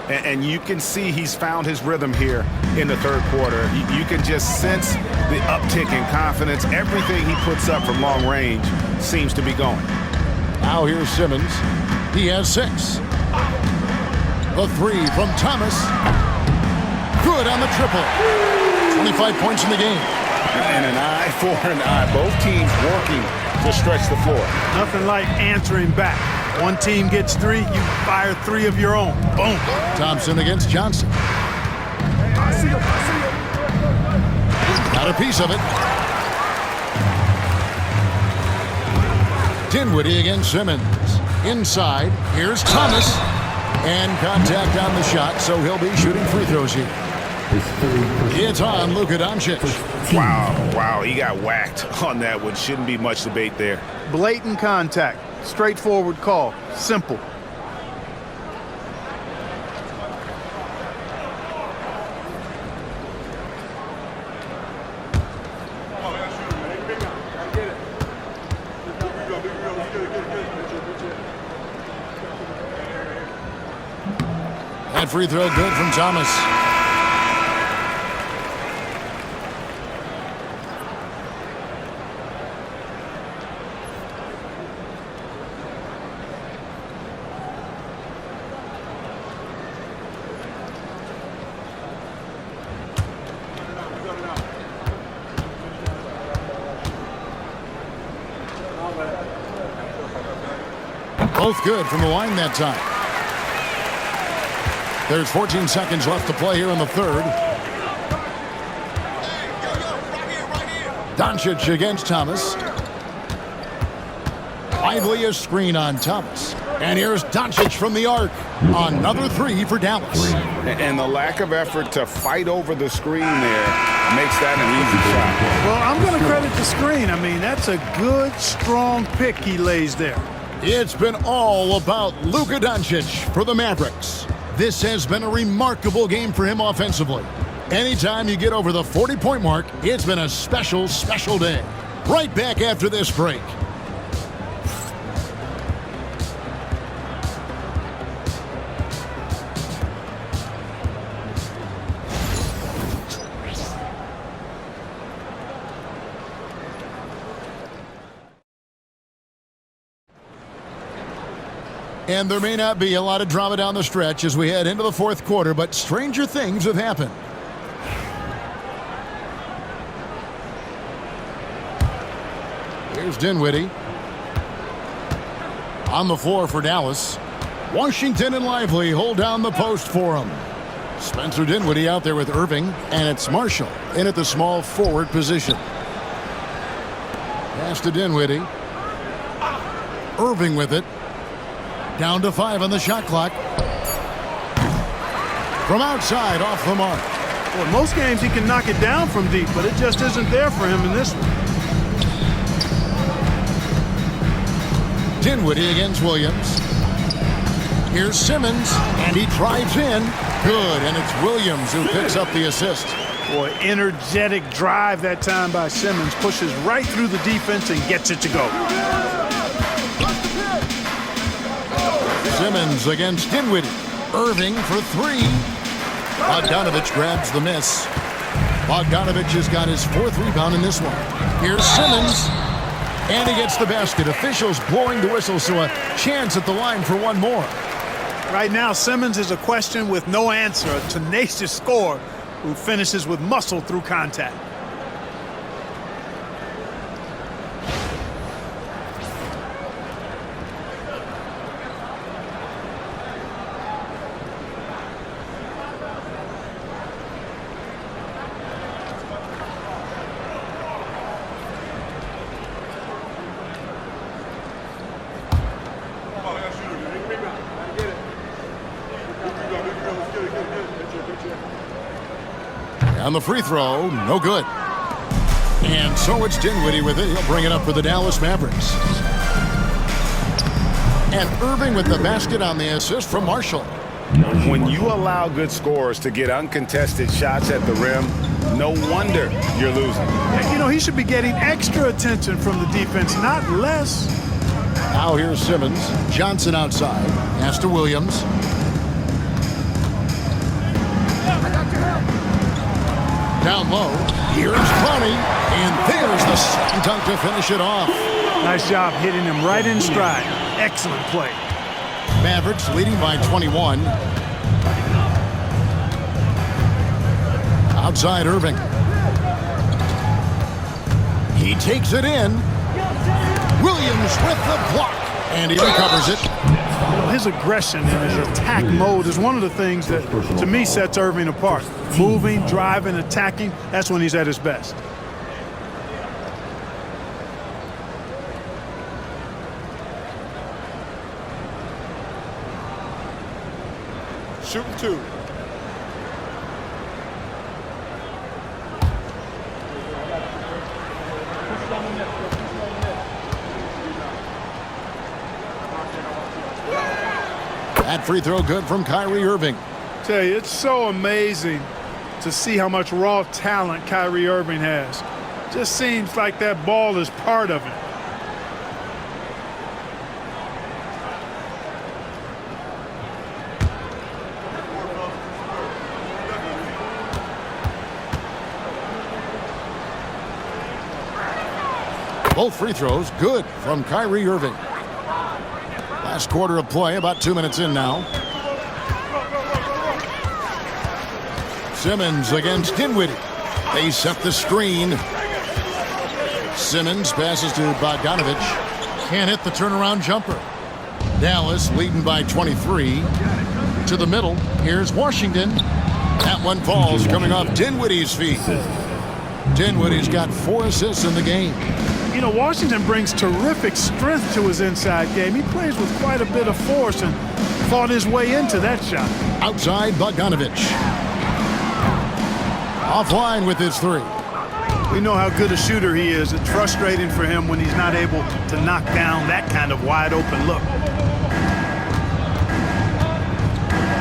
Speaker 6: And you can see he's found his rhythm here in the third quarter. You can just sense the uptick in confidence. Everything he puts up from long range seems to be going.
Speaker 1: Now here's Simmons. He has 6. The 3 from Thomas. Good on the triple. 25 points in the game.
Speaker 2: And an eye for an eye. Both teams working to stretch the floor.
Speaker 3: Nothing like answering back. One team gets 3, you fire 3 of your own. Boom.
Speaker 1: Thompson against Johnson. Got a piece of it. Dinwiddie against Simmons. Inside, here's Thomas. And contact on the shot, so he'll be shooting free throws here. It's on Luka Doncic.
Speaker 2: Wow, he got whacked on that one. Shouldn't be much debate there.
Speaker 3: Blatant contact. Straightforward call. Simple.
Speaker 1: That free throw good from Thomas. Both good from the line that time. There's 14 seconds left to play here in the third. Doncic against Thomas. Lively a screen on Thomas. And here's Doncic from the arc. Another 3 for Dallas.
Speaker 2: And the lack of effort to fight over the screen there makes that an easy shot.
Speaker 3: Well, I'm going to credit the screen. I mean, that's a good, strong pick he lays there.
Speaker 1: It's been all about Luka Doncic for the Mavericks. This has been a remarkable game for him offensively. Anytime you get over the 40-point mark, it's been a special, special day. Right back after this break. And there may not be a lot of drama down the stretch as we head into the fourth quarter, but stranger things have happened. Here's Dinwiddie. On the floor for Dallas. Washington and Lively hold down the post for him. Spencer Dinwiddie out there with Irving, and it's Marshall in at the small forward position. Pass to Dinwiddie. Irving with it. Down to 5 on the shot clock. From outside, off the mark.
Speaker 3: Well, most games he can knock it down from deep, but it just isn't there for him in this one.
Speaker 1: Dinwiddie against Williams. Here's Simmons, and he drives in. Good, and it's Williams who picks up the assist.
Speaker 3: Boy, energetic drive that time by Simmons. Pushes right through the defense and gets it to go.
Speaker 1: Simmons against Dinwiddie. Irving for 3. Bogdanovich grabs the miss. Bogdanovich has got his 4th rebound in this one. Here's Simmons. And he gets the basket. Officials blowing the whistle, so a chance at the line for one more.
Speaker 3: Right now, Simmons is a question with no answer. A tenacious scorer who finishes with muscle through contact.
Speaker 1: On the free throw, no good. And so it's Dinwiddie with it. He'll bring it up for the Dallas Mavericks. And Irving with the basket on the assist from Marshall.
Speaker 6: When you allow good scorers to get uncontested shots at the rim, no wonder you're losing.
Speaker 3: You know, he should be getting extra attention from the defense, not less.
Speaker 1: Now here's Simmons. Johnson outside. Pass to Williams. Down low. Here's Bronny. And there's the slam dunk to finish it off.
Speaker 3: Nice job hitting him right in stride. Excellent play.
Speaker 1: Mavericks leading by 21. Outside Irving. He takes it in. Williams with the block. And he recovers it.
Speaker 3: His aggression and his attack mode is one of the things that, to me, sets Irving apart. Moving, driving, attacking, that's when he's at his best.
Speaker 6: Shooting 2.
Speaker 1: That free throw good from Kyrie Irving.
Speaker 3: Tell you, it's so amazing to see how much raw talent Kyrie Irving has. Just seems like that ball is part of it.
Speaker 1: Both free throws good from Kyrie Irving. Last quarter of play, about 2 minutes in now. Simmons against Dinwiddie. They set the screen. Simmons passes to Bogdanovich. Can't hit the turnaround jumper. Dallas leading by 23. To the middle. Here's Washington. That one falls coming off Dinwiddie's feet. Dinwiddie's got 4 assists in the game.
Speaker 3: You know, Washington brings terrific strength to his inside game. He plays with quite a bit of force and fought his way into that shot.
Speaker 1: Outside Bogdanovich. Offline with his 3.
Speaker 3: We know how good a shooter he is. It's frustrating for him when he's not able to knock down that kind of wide open look.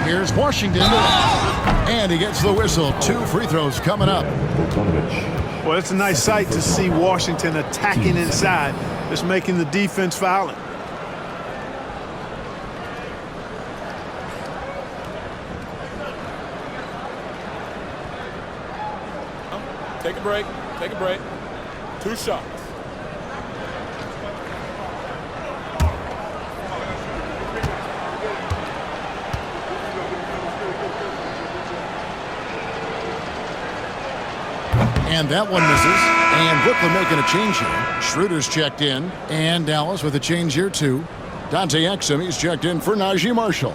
Speaker 1: Here's Washington. And he gets the whistle. 2 free throws coming up.
Speaker 3: Well, it's a nice sight to see Washington attacking inside. Just making the defense fouling.
Speaker 8: Take a break. Take a break. 2 shots.
Speaker 1: And that one misses. And Brooklyn making a change here. Schroeder's checked in. And Dallas with a change here, too. Dante Exum, he's checked in for Najee Marshall.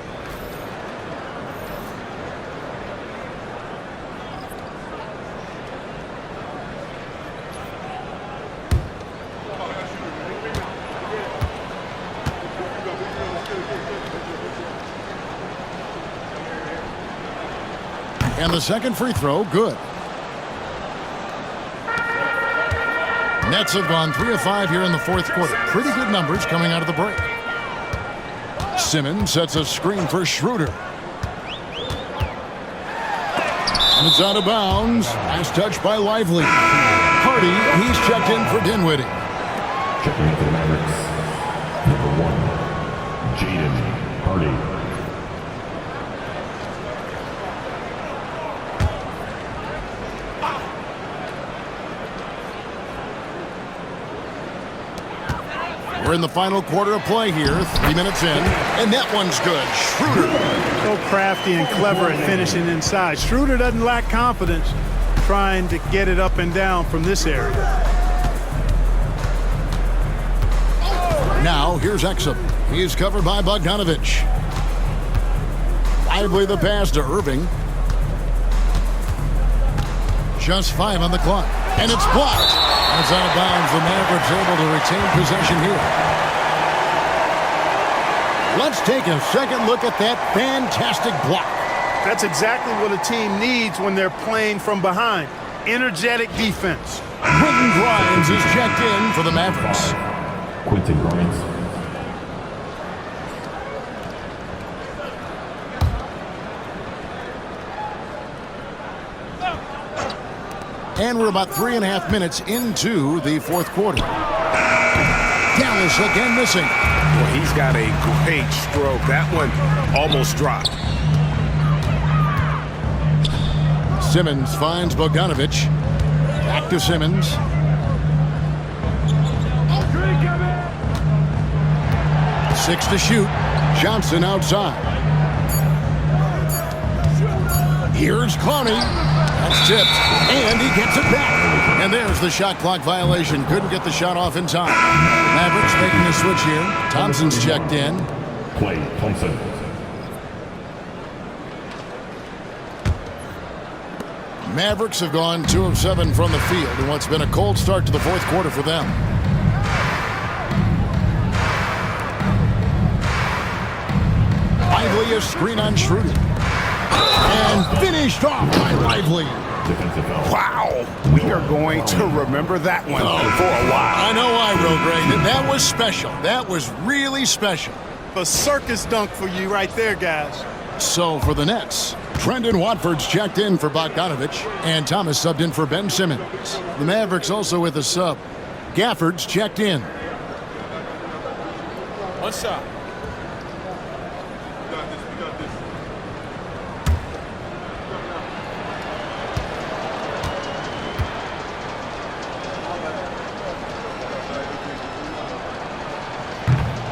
Speaker 1: And the second free throw, good. Nets have gone 3 of 5 here in the fourth quarter. Pretty good numbers coming out of the break. Simmons sets a screen for Schroeder. And it's out of bounds. Nice touch by Lively. Hardy, he's checked in for Dinwiddie.
Speaker 5: Checking in for the Mavericks. Number 1, Jaden Hardy.
Speaker 1: We're in the final quarter of play here, 3 minutes in, and that one's good. Schroeder.
Speaker 3: So crafty and clever at finishing inside. Schroeder doesn't lack confidence trying to get it up and down from this area.
Speaker 1: Now, here's Exum. He's covered by Bogdanovich. Lively the pass to Irving. Just 5 on the clock, and it's blocked. It's out of bounds. The Mavericks able to retain possession here. Let's take a second look at that fantastic block.
Speaker 3: That's exactly what a team needs when they're playing from behind. Energetic defense.
Speaker 1: Quentin Grimes is checked in for the Mavericks.
Speaker 5: Quentin Grimes.
Speaker 1: And we're about 3.5 minutes into the fourth quarter. Dallas again missing.
Speaker 6: Well, he's got a great stroke. That one almost dropped.
Speaker 1: Simmons finds Bogdanovich. Back to Simmons. Six to shoot. Johnson outside. Here's Clowney. That's tipped, and he gets it back. And there's the shot clock violation. Couldn't get the shot off in time. Mavericks making a switch here. Thompson's checked in.
Speaker 5: Klay Thompson.
Speaker 1: Mavericks have gone 2 of 7 from the field in what's been a cold start to the fourth quarter for them. Lively a screen on Schroeder. And finished off by Lively.
Speaker 6: Wow, we are going to remember that one for a while.
Speaker 1: I know I will, Greg. That was special. That was really special.
Speaker 3: A circus dunk for you right there, guys.
Speaker 1: So for the Nets, Trendon Watford's checked in for Bogdanovich, and Thomas subbed in for Ben Simmons. The Mavericks also with a sub. Gafford's checked in.
Speaker 8: One shot.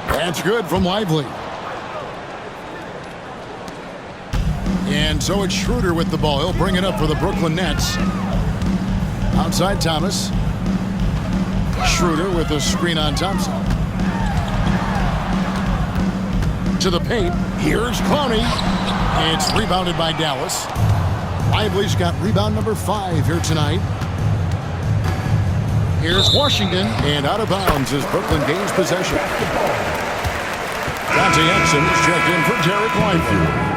Speaker 1: That's good from Lively. And so it's Schroeder with the ball. He'll bring it up for the Brooklyn Nets. Outside Thomas. Schroeder with a screen on Thompson. To the paint. Here's Clowney. It's rebounded by Dallas. Lively's got rebound number 5 here tonight. Here's Washington. And out of bounds as Brooklyn gains possession. Dante Exum is checked in for Derek Lively.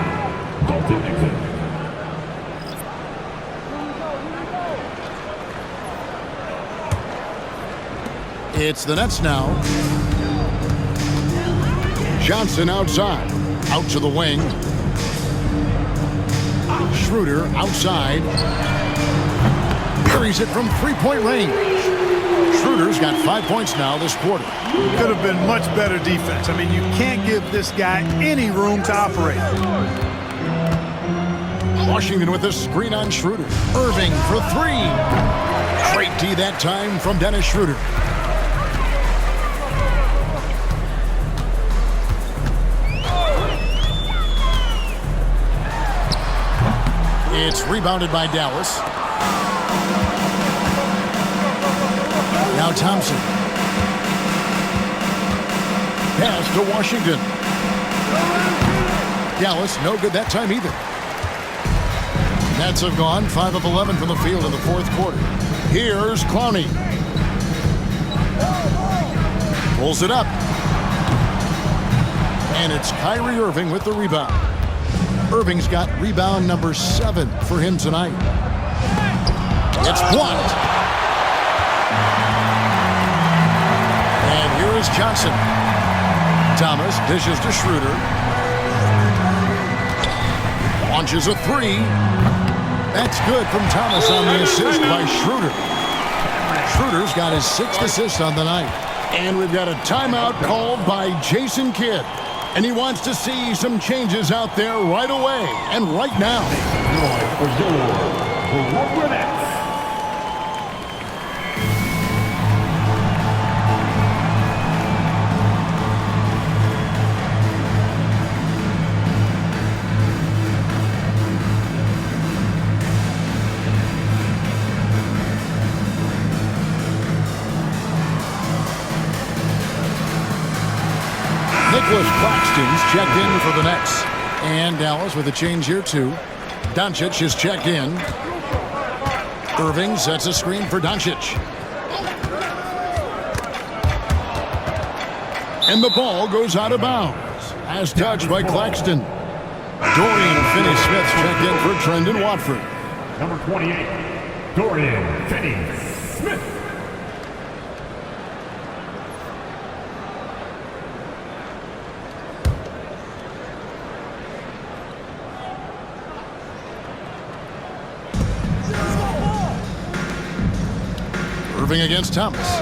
Speaker 1: It's the Nets now. Johnson outside. Out to the wing. Schroeder outside. Buries it from 3-point range. Schroeder's got 5 points now this quarter.
Speaker 3: Could have been much better defense. I mean, you can't give this guy any room to operate.
Speaker 1: Washington with a screen on Schroeder. Irving for 3. Great D that time from Dennis Schroeder. It's rebounded by Dallas. Thompson. Pass to Washington. Dallas, no good that time either. Nets have gone 5 of 11 from the field in the fourth quarter. Here's Clowney. Pulls it up. And it's Kyrie Irving with the rebound. Irving's got rebound number 7 for him tonight. It's blocked. And here is Johnson. Thomas dishes to Schroeder. Launches a 3. That's good from Thomas on the assist by Schroeder. Schroeder's got his 6th assist on the night. And we've got a timeout called by Jason Kidd. And he wants to see some changes out there right away and right now.
Speaker 5: For your Brooklyn Nets.
Speaker 1: Claxton's checked in for the Nets. And Dallas with a change here too. Doncic is checked in. Irving sets a screen for Doncic. And the ball goes out of bounds. As touched by Claxton. Dorian Finney-Smith checked in for Trendon Watford.
Speaker 5: Number 28, Dorian Finney-Smith.
Speaker 1: Irving against Thomas.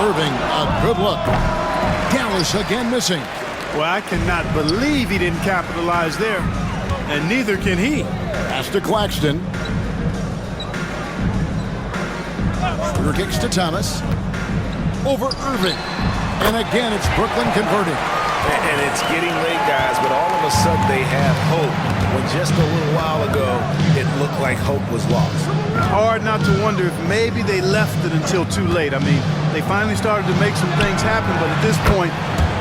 Speaker 1: Irving, a good look. Dallas again missing.
Speaker 3: Well, I cannot believe he didn't capitalize there. And neither can he.
Speaker 1: Pass to Claxton. Schroeder kicks to Thomas. Over Irving. And again, it's Brooklyn converting.
Speaker 6: And it's getting late, guys, but all of a sudden they have hope. When just a little while ago, it looked like hope was lost.
Speaker 3: Hard not to wonder if maybe they left it until too late. I mean, they finally started to make some things happen, but at this point,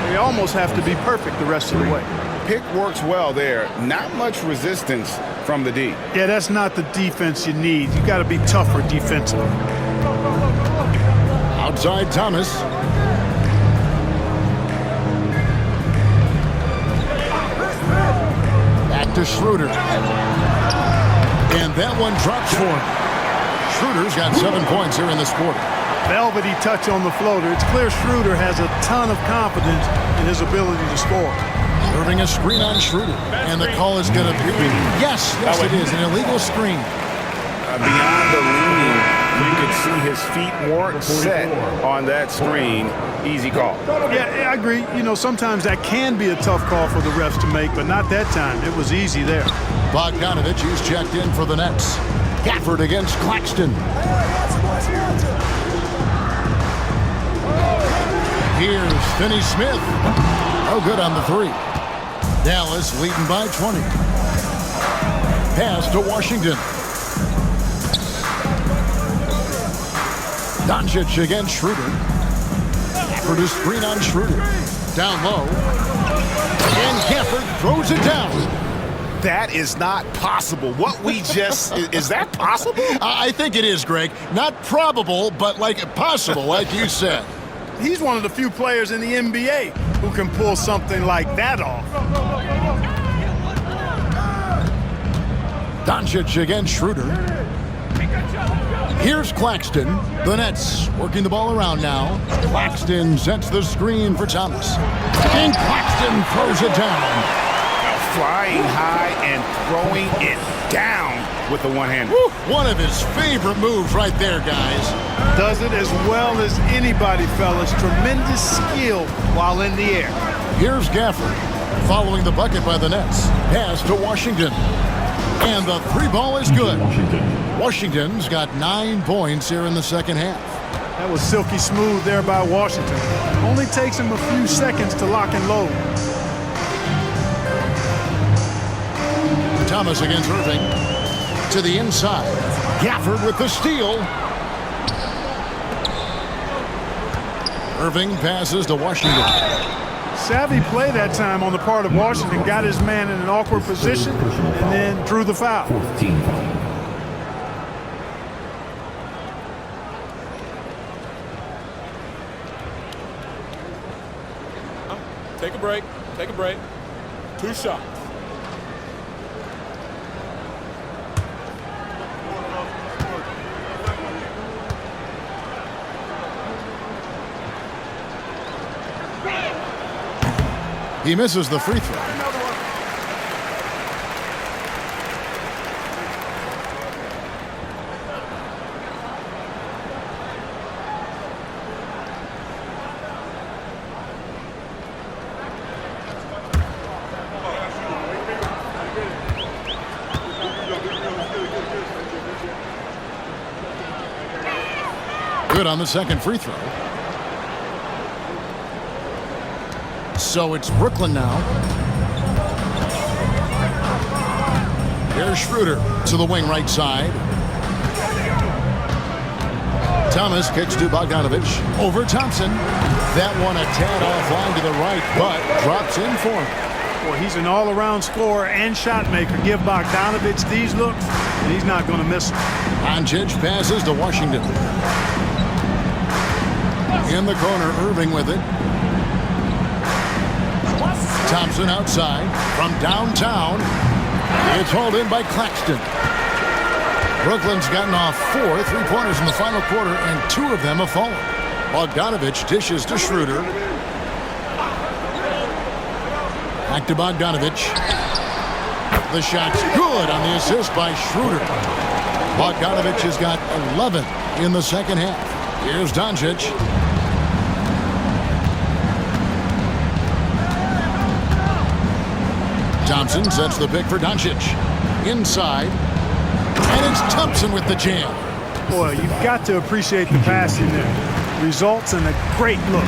Speaker 3: they almost have to be perfect the rest of the way.
Speaker 2: Pick works well there. Not much resistance from the D.
Speaker 3: Yeah, that's not the defense you need. You got to be tougher defensively.
Speaker 1: Outside Thomas. Back to Schroeder. And that one drops for him. Schroeder's got 7 points here in this quarter.
Speaker 3: Velvety touch on the floater. It's clear Schroeder has a ton of confidence in his ability to score.
Speaker 1: Irving a screen on Schroeder. And the call is going to be... Yes, it is. An illegal screen.
Speaker 2: Beyond the leaning, you could see his feet weren't set on that screen. Easy call.
Speaker 3: Yeah, I agree. You know, sometimes that can be a tough call for the refs to make, but not that time. It was easy there.
Speaker 1: Bogdanovich is checked in for the Nets. Gafford against Claxton. Here's Finney-Smith. Oh, good on the 3. Dallas leading by 20. Pass to Washington. Doncic against Schroeder. Gafford a screen on Schroeder. Down low. And Gafford throws it down.
Speaker 2: That is not possible. What we just... is that possible?
Speaker 1: I think it is, Greg. Not probable, but like possible, like you said.
Speaker 3: He's one of the few players in the NBA who can pull something like that off.
Speaker 1: Doncic against Schroeder. Here's Claxton. The Nets working the ball around now. Claxton sets the screen for Thomas. And Claxton throws it down.
Speaker 2: Flying high and throwing it down with the one-hander.
Speaker 1: One of his favorite moves right there, guys.
Speaker 3: Does it as well as anybody, fellas. Tremendous skill while in the air.
Speaker 1: Here's Gafford following the bucket by the Nets. Pass to Washington. And the 3 ball is good. Washington's got 9 points here in the second half.
Speaker 3: That was silky smooth there by Washington. Only takes him a few seconds to lock and load.
Speaker 1: Thomas against Irving. To the inside. Gafford with the steal. Irving passes to Washington.
Speaker 3: Savvy play that time on the part of Washington. Got his man in an awkward position and then drew the foul.
Speaker 5: 14 foul.
Speaker 8: Take a break. Take a break. 2 shots.
Speaker 1: He misses the free throw. Good on the second free throw. So it's Brooklyn now. Here's Schroeder to the wing right side. Thomas kicks to Bogdanovich. Over Thompson. That one a tad offline to the right, but drops in for him.
Speaker 3: Boy, he's an all-around scorer and shot maker. Give Bogdanovich these looks, and he's not going to miss them.
Speaker 1: Doncic passes to Washington. In the corner, Irving with it. Thompson outside from downtown. It's hauled in by Claxton. Brooklyn's gotten off 4 3-pointers in the final quarter, and 2 of them have fallen. Bogdanovich dishes to Schroeder. Back to Bogdanovich. The shot's good on the assist by Schroeder. Bogdanovich has got 11 in the second half. Here's Doncic. Thompson sets the pick for Doncic. Inside. And it's Thompson with the jam.
Speaker 3: Boy, you've got to appreciate the passing there. Results in a great look.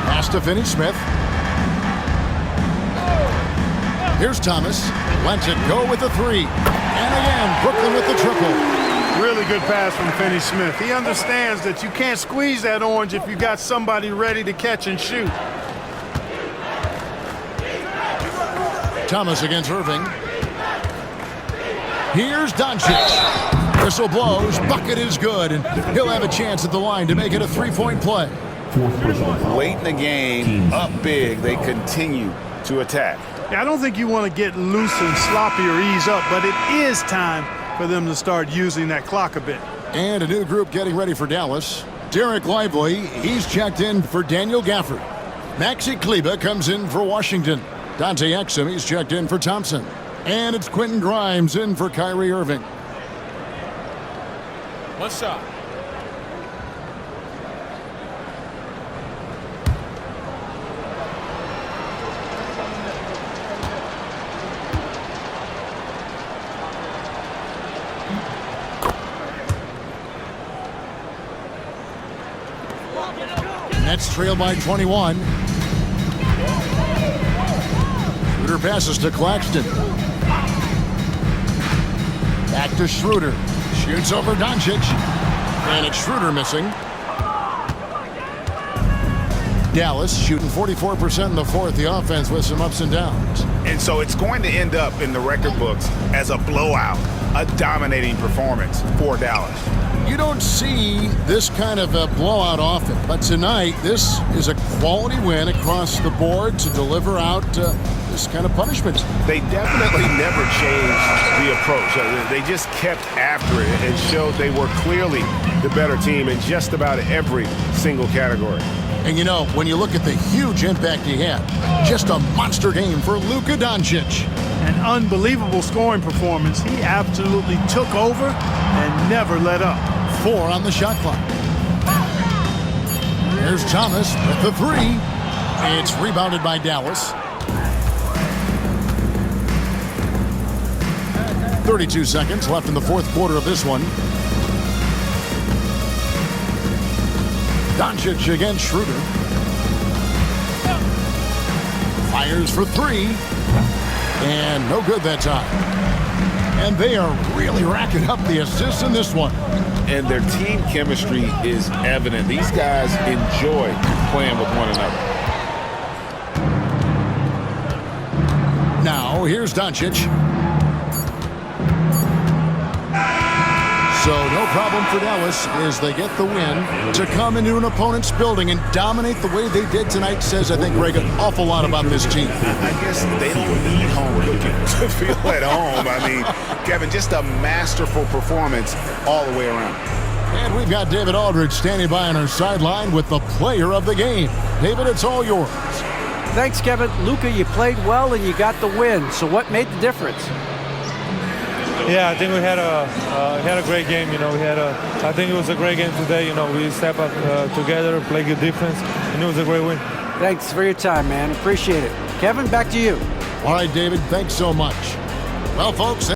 Speaker 1: Pass to Finney-Smith. Here's Thomas. Lets it go with the 3. And again, Brooklyn with the triple.
Speaker 3: Really good pass from Finney-Smith. He understands that you can't squeeze that orange if you got somebody ready to catch and shoot.
Speaker 1: Thomas against Irving. Here's Doncic. Whistle blows. Bucket is good, and he'll have a chance at the line to make it a 3-point play.
Speaker 2: Late in the game, up big, they continue to attack.
Speaker 3: Yeah, I don't think you want to get loose and sloppy or ease up, but it is time for them to start using that clock a bit.
Speaker 1: And a new group getting ready for Dallas. Derek Lively, he's checked in for Daniel Gafford. Maxi Kleber comes in for Washington. Dante Exum, he's checked in for Thompson. And it's Quentin Grimes in for Kyrie Irving.
Speaker 8: 1 shot.
Speaker 1: Nets trail by 21. Schroeder passes to Claxton. Back to Schroeder. Shoots over Doncic. And it's Schroeder missing. Dallas shooting 44% in the fourth. The offense with some ups and downs.
Speaker 6: And so it's going to end up in the record books as a blowout, a dominating performance for Dallas.
Speaker 1: You don't see this kind of a blowout often, but tonight this is a quality win across the board to deliver out this kind of punishment.
Speaker 6: They definitely never changed the approach. They just kept after it and showed they were clearly the better team in just about every single category.
Speaker 1: And you know, when you look at the huge impact he had, just a monster game for Luka Doncic.
Speaker 3: An unbelievable scoring performance. He absolutely took over and never let up.
Speaker 1: 4 on the shot clock. Here's Thomas with the 3. It's rebounded by Dallas. 32 seconds left in the fourth quarter of this one. Doncic against Schroeder. Fires for 3. And no good that time. And they are really racking up the assists in this one.
Speaker 2: and their team chemistry is evident. These guys enjoy playing with one another.
Speaker 1: Now, here's Doncic. So no problem for Dallas as they get the win. To come into an opponent's building and dominate the way they did tonight says, I think, Greg, an awful lot about this team.
Speaker 2: I guess they don't need home cooking to feel at home. I mean, Kevin, just a masterful performance all the way around.
Speaker 1: And we've got David Aldridge standing by on our sideline with the player of the game. David, it's all yours.
Speaker 4: Thanks, Kevin. Luka, you played well and you got the win. So what made the difference?
Speaker 9: Yeah, I think we had a great game. You know, I think it was a great game today. You know, we stepped up together, played good defense, and it was a great win.
Speaker 4: Thanks for your time, man. Appreciate it. Kevin, back to you.
Speaker 1: All right, David, thanks so much. Well, folks,